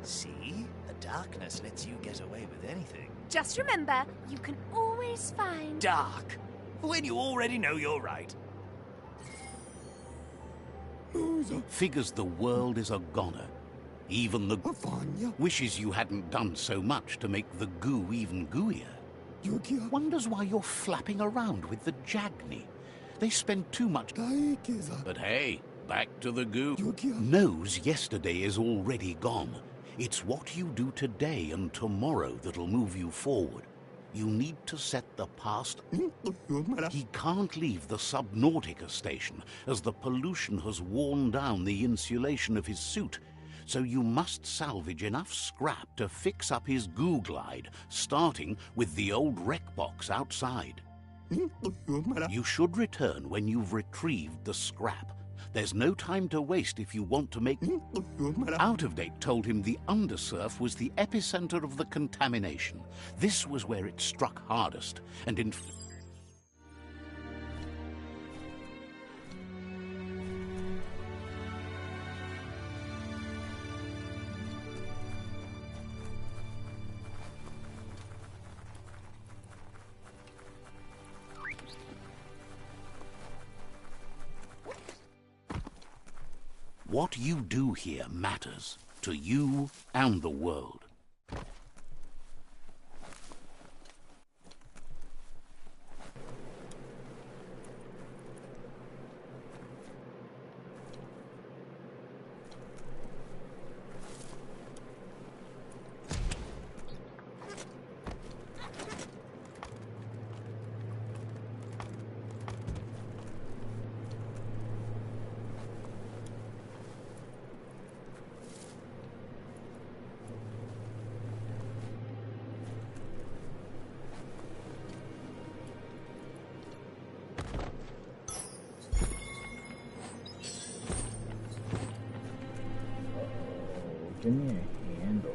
See? The darkness lets you get away with anything. Just remember, you can always find... Dark? When you already know you're right. Figures the world is a goner. Even the... Wishes you hadn't done so much to make the goo even gooier. Wonders why you're flapping around with the Jagni. They spend too much... But hey... Back to the goo. Knows yesterday is already gone. It's what you do today and tomorrow that'll move you forward. You need to set the past. He can't leave the Subnautica station, as the pollution has worn down the insulation of his suit. So you must salvage enough scrap to fix up his goo glide, starting with the old wreck box outside. You should return when you've retrieved the scrap. There's no time to waste if you want to make... Out of Date told him the undersurf was the epicenter of the contamination. This was where it struck hardest, and in... What you do here matters to you and the world. Give me a handle.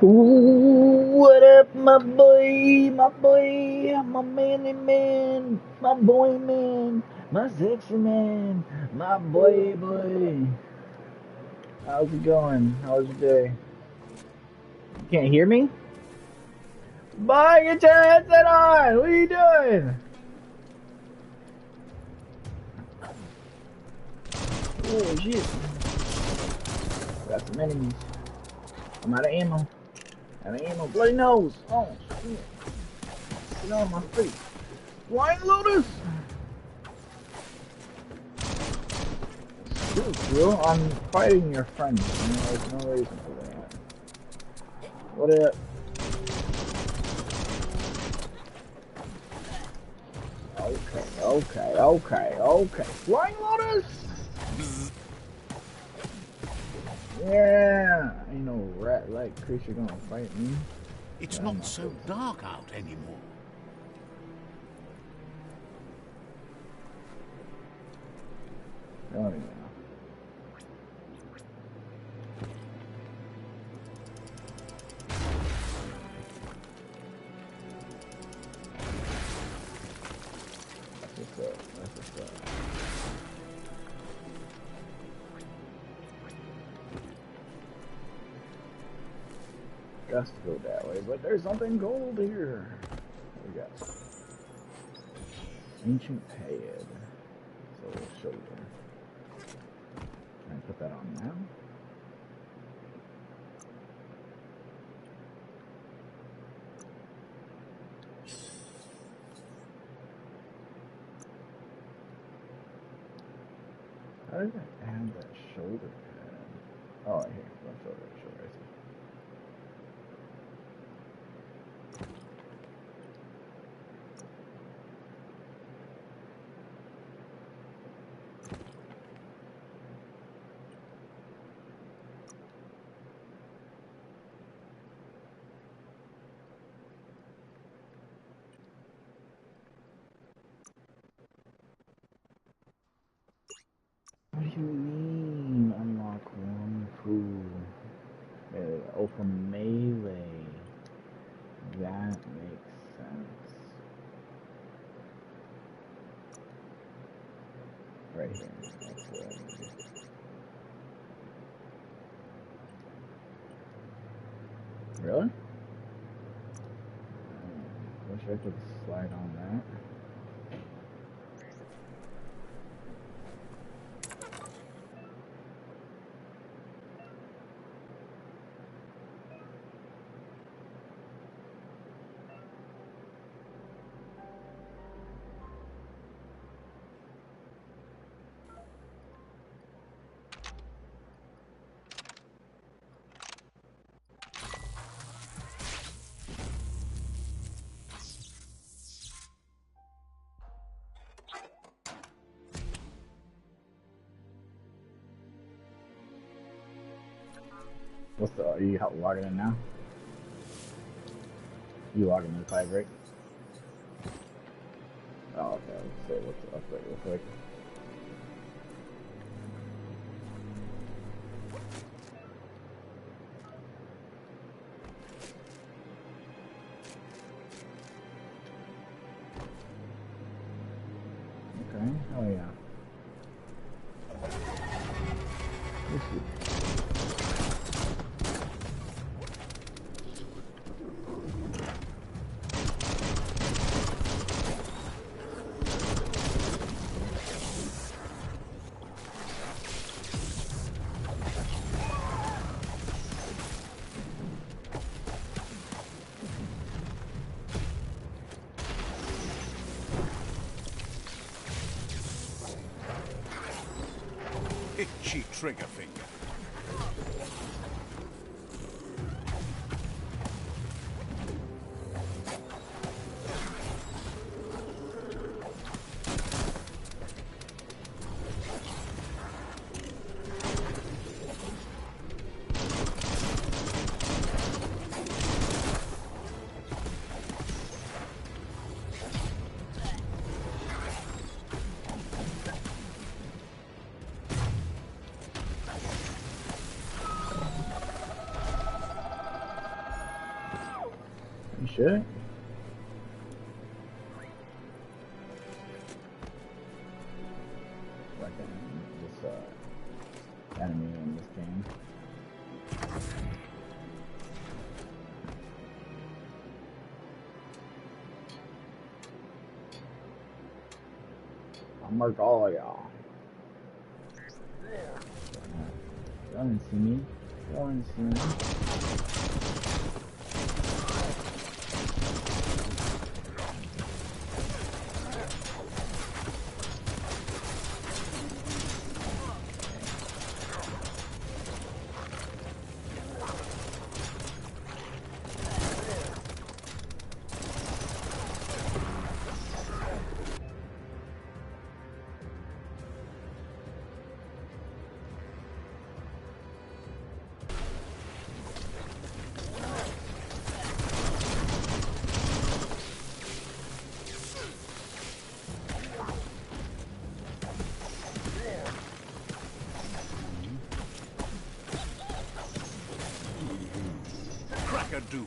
What up, my boy, my manly man, my boy man, my sexy man, my boy. How's it going? How's your day? You can't hear me? Boy, get your headset on! What are you doing? Oh shit. Got some enemies. I'm out of ammo. Bloody nose! Oh shit. Get on my feet. Flying Lotus! Dude, I'm fighting your friend. There's no reason for that. What up? Okay. Flying Lotus! Yeah! Ain't no rat-like creature gonna fight me. It's not so dark out anymore. Oh yeah. That's what's up. Just to go that way, but there's something gold here. What we got? Ancient head. So shoulder. Can I put that on now? How did I add that shoulder pad? Oh, right here. Left shoulder, I see. What do you mean unlock one food? Oh, from melee. That makes sense. right here. That's what I need. Really? Wish I could slide on that. What's the? Are you logging in now? You logging in the 5, right? Oh, okay. Let's say what's the upgrade real quick. Okay. Oh yeah. Let's see. Itchy trigger finger. You should. Like this enemy in this game. I'll mark all of y'all. Y'all didn't see me. Y'all didn't see me. Do.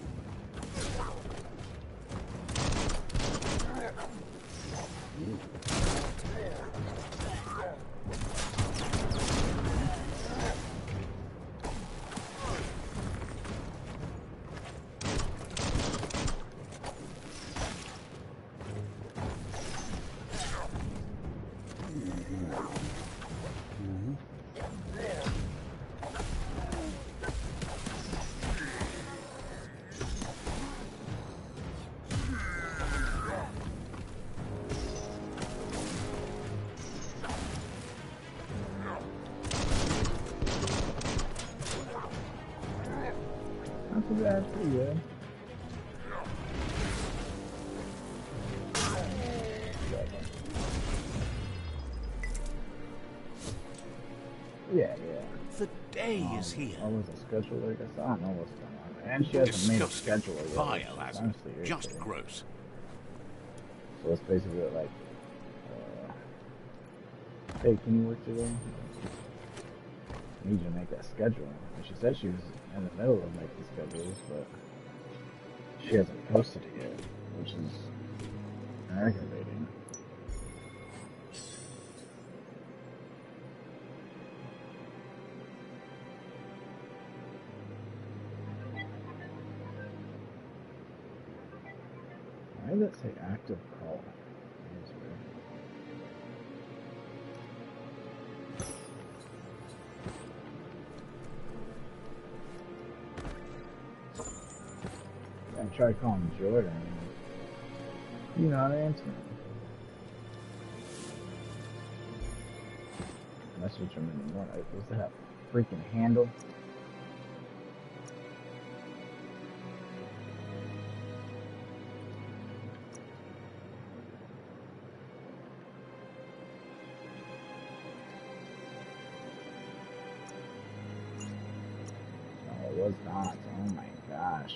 Not too bad, pretty good. Yeah. The day is here. I was a scheduler. I guess I don't know what's going on. And she hasn't made a schedule yet. Vile as Honestly, just gross. So it's basically like, hey, can you work today? I need you to make that schedule. And she said she was in the middle of making schedules, but she hasn't posted it yet, which is aggravating. does it say active call? That's weird. I tried calling Jordan. You're not answering. Message him in the morning. What's that freaking handle? No, it was not. Oh my gosh.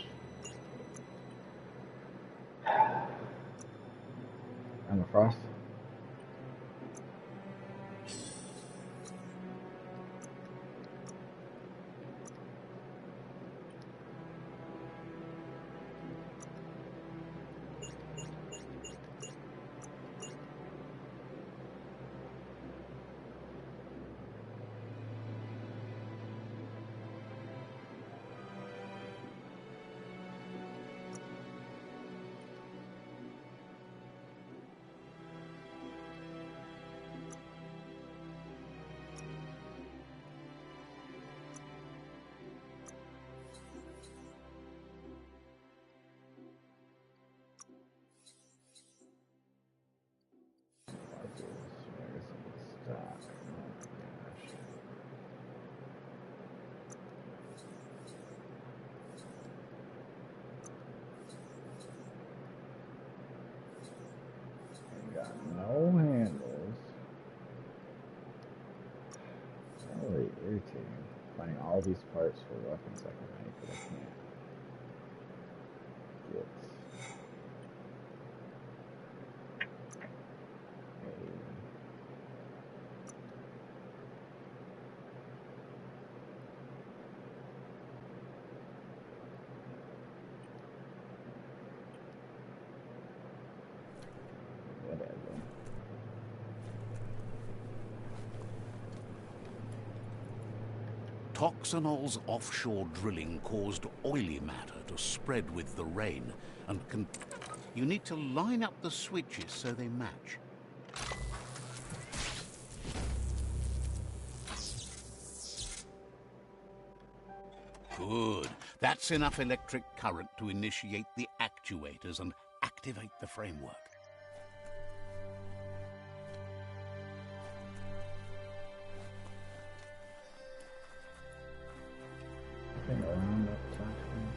I'm a frost. No handles. Really irritating. Finding all these parts for weapons I can make, but I can't get whatever. Toxanol's offshore drilling caused oily matter to spread with the rain and you need to line up the switches so they match. Good. That's enough electric current to initiate the actuators and activate the framework. Thing around that platform.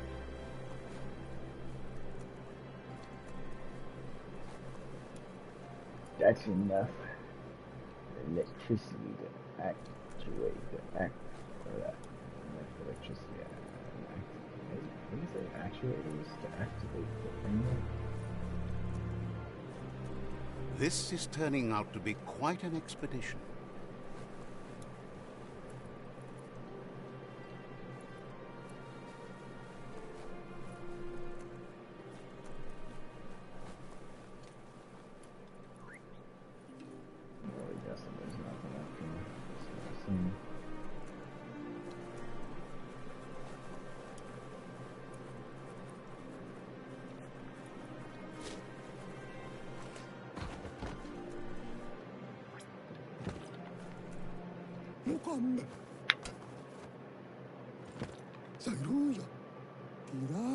That's enough electricity to actuate the electricity. What do you say? Actuators to activate the framework? This is turning out to be quite an expedition.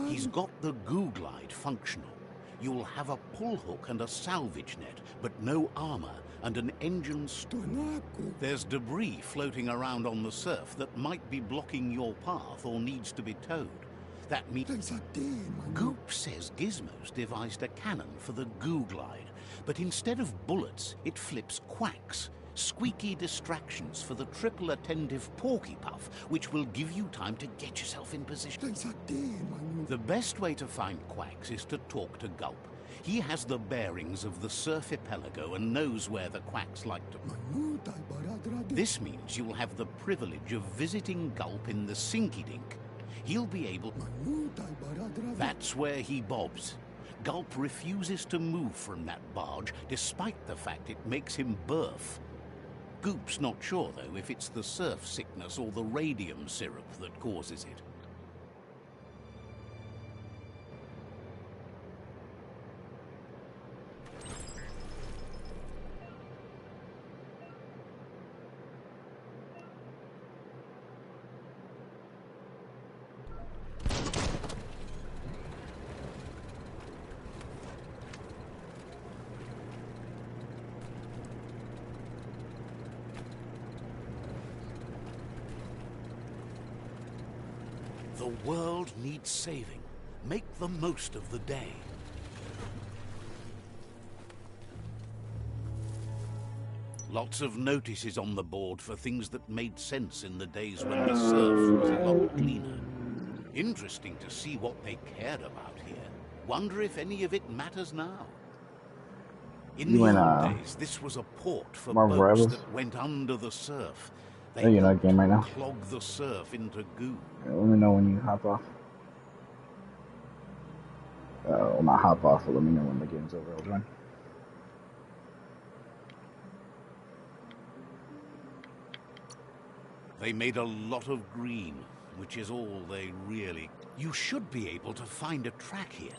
He's got the goo glide functional. You'll have a pull hook and a salvage net, but no armor and an engine There's debris floating around on the surf that might be blocking your path or needs to be towed. That means Goop says Gizmo's devised a cannon for the goo glide, but instead of bullets, it flips quacks. Squeaky distractions for the triple attentive Porky Puff, which will give you time to get yourself in position. The best way to find quacks is to talk to Gulp. He has the bearings of the surf archipelago and knows where the quacks like to... This means you'll have the privilege of visiting Gulp in the Sinky Dink. He'll be able... That's where he bobs. Gulp refuses to move from that barge, despite the fact it makes him berth. Goop's not sure, though, if it's the surf sickness or the radium syrup that causes it. The world needs saving. Make the most of the day. Lots of notices on the board for things that made sense in the days when the surf was a lot cleaner. Interesting to see what they cared about here. Wonder if any of it matters now. In the old days, this was a port for Marvel boats Rivals? that went under the surf. Oh, They you're not helped game right now? clog the surf into goo. Yeah, let me know when you hop off. Well, not hop off, but let me know when the game's over. I'll join. They made a lot of green, which is all they really... You should be able to find a track here.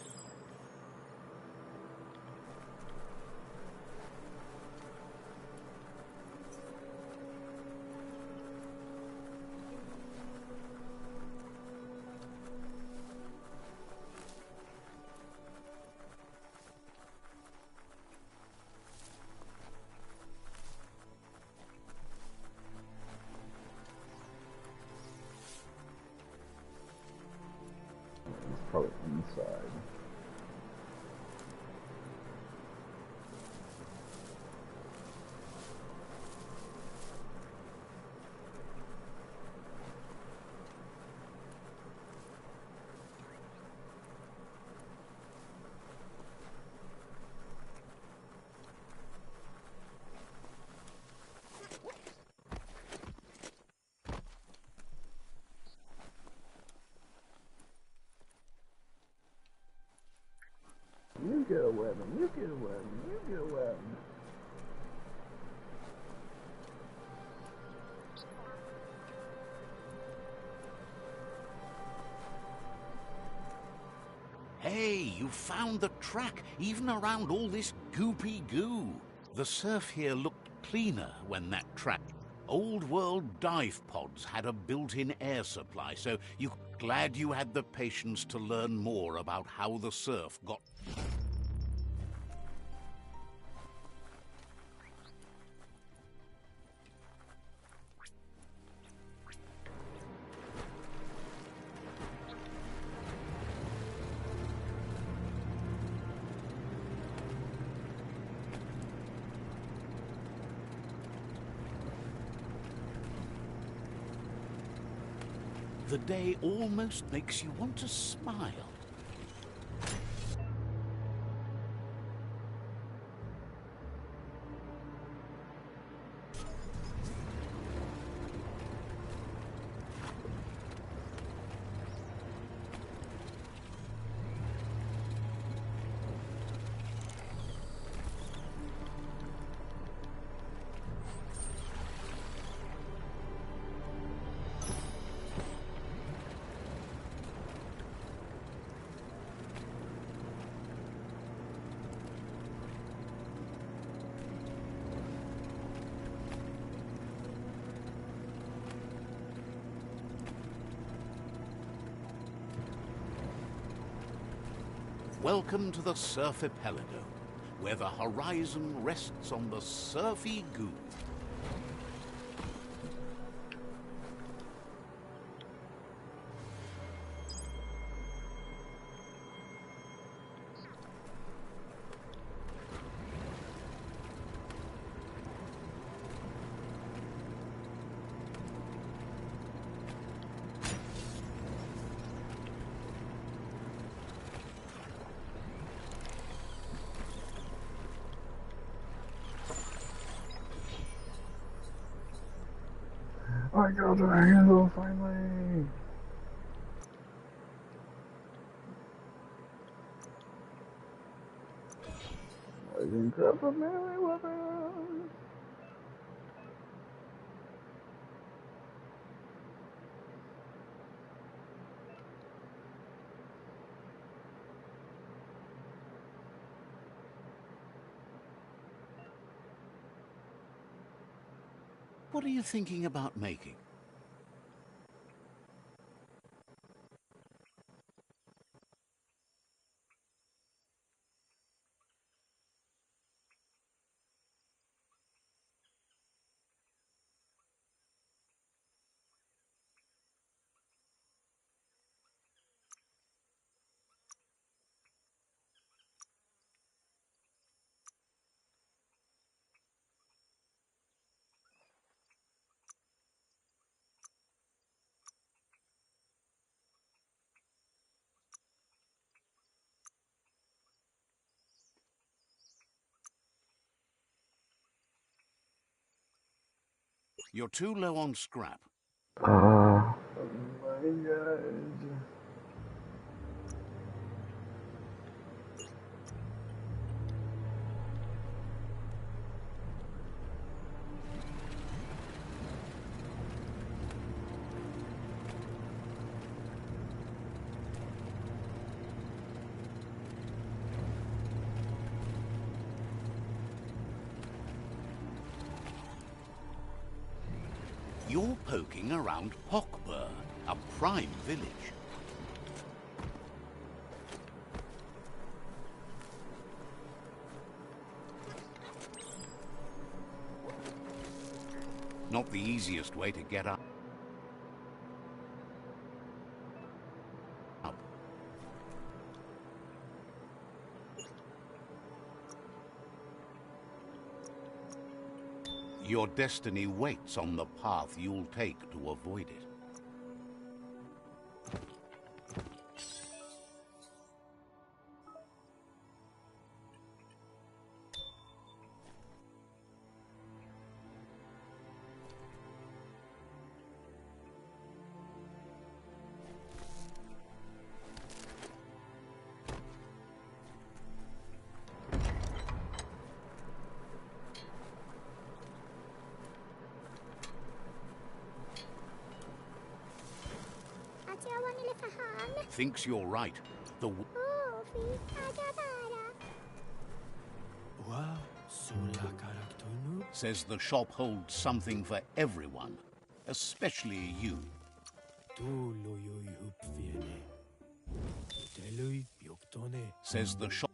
It's probably inside. You get a weapon, you get a weapon, you get a weapon. Hey, you found the track, even around all this goopy goo. The surf here looked cleaner when that track... Old world dive pods had a built-in air supply, so you're glad you had the patience to learn more about how the surf got... The day almost makes you want to smile. Welcome to the Surf Archipelago, where the horizon rests on the surfy goo. I got the handle finally. I can grab a melee weapon. What are you thinking about making? You're too low on scrap. Oh my god. You're poking around Hockbur, a prime village. Not the easiest way to get up. Your destiny waits on the path you'll take to avoid it. Thinks you're right. The says the shop holds something for everyone, especially you. Says the shop.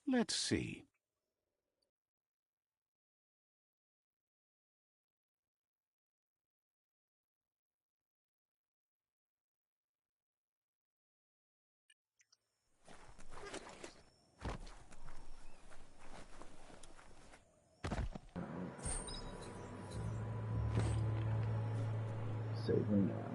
Let's see. Saving now.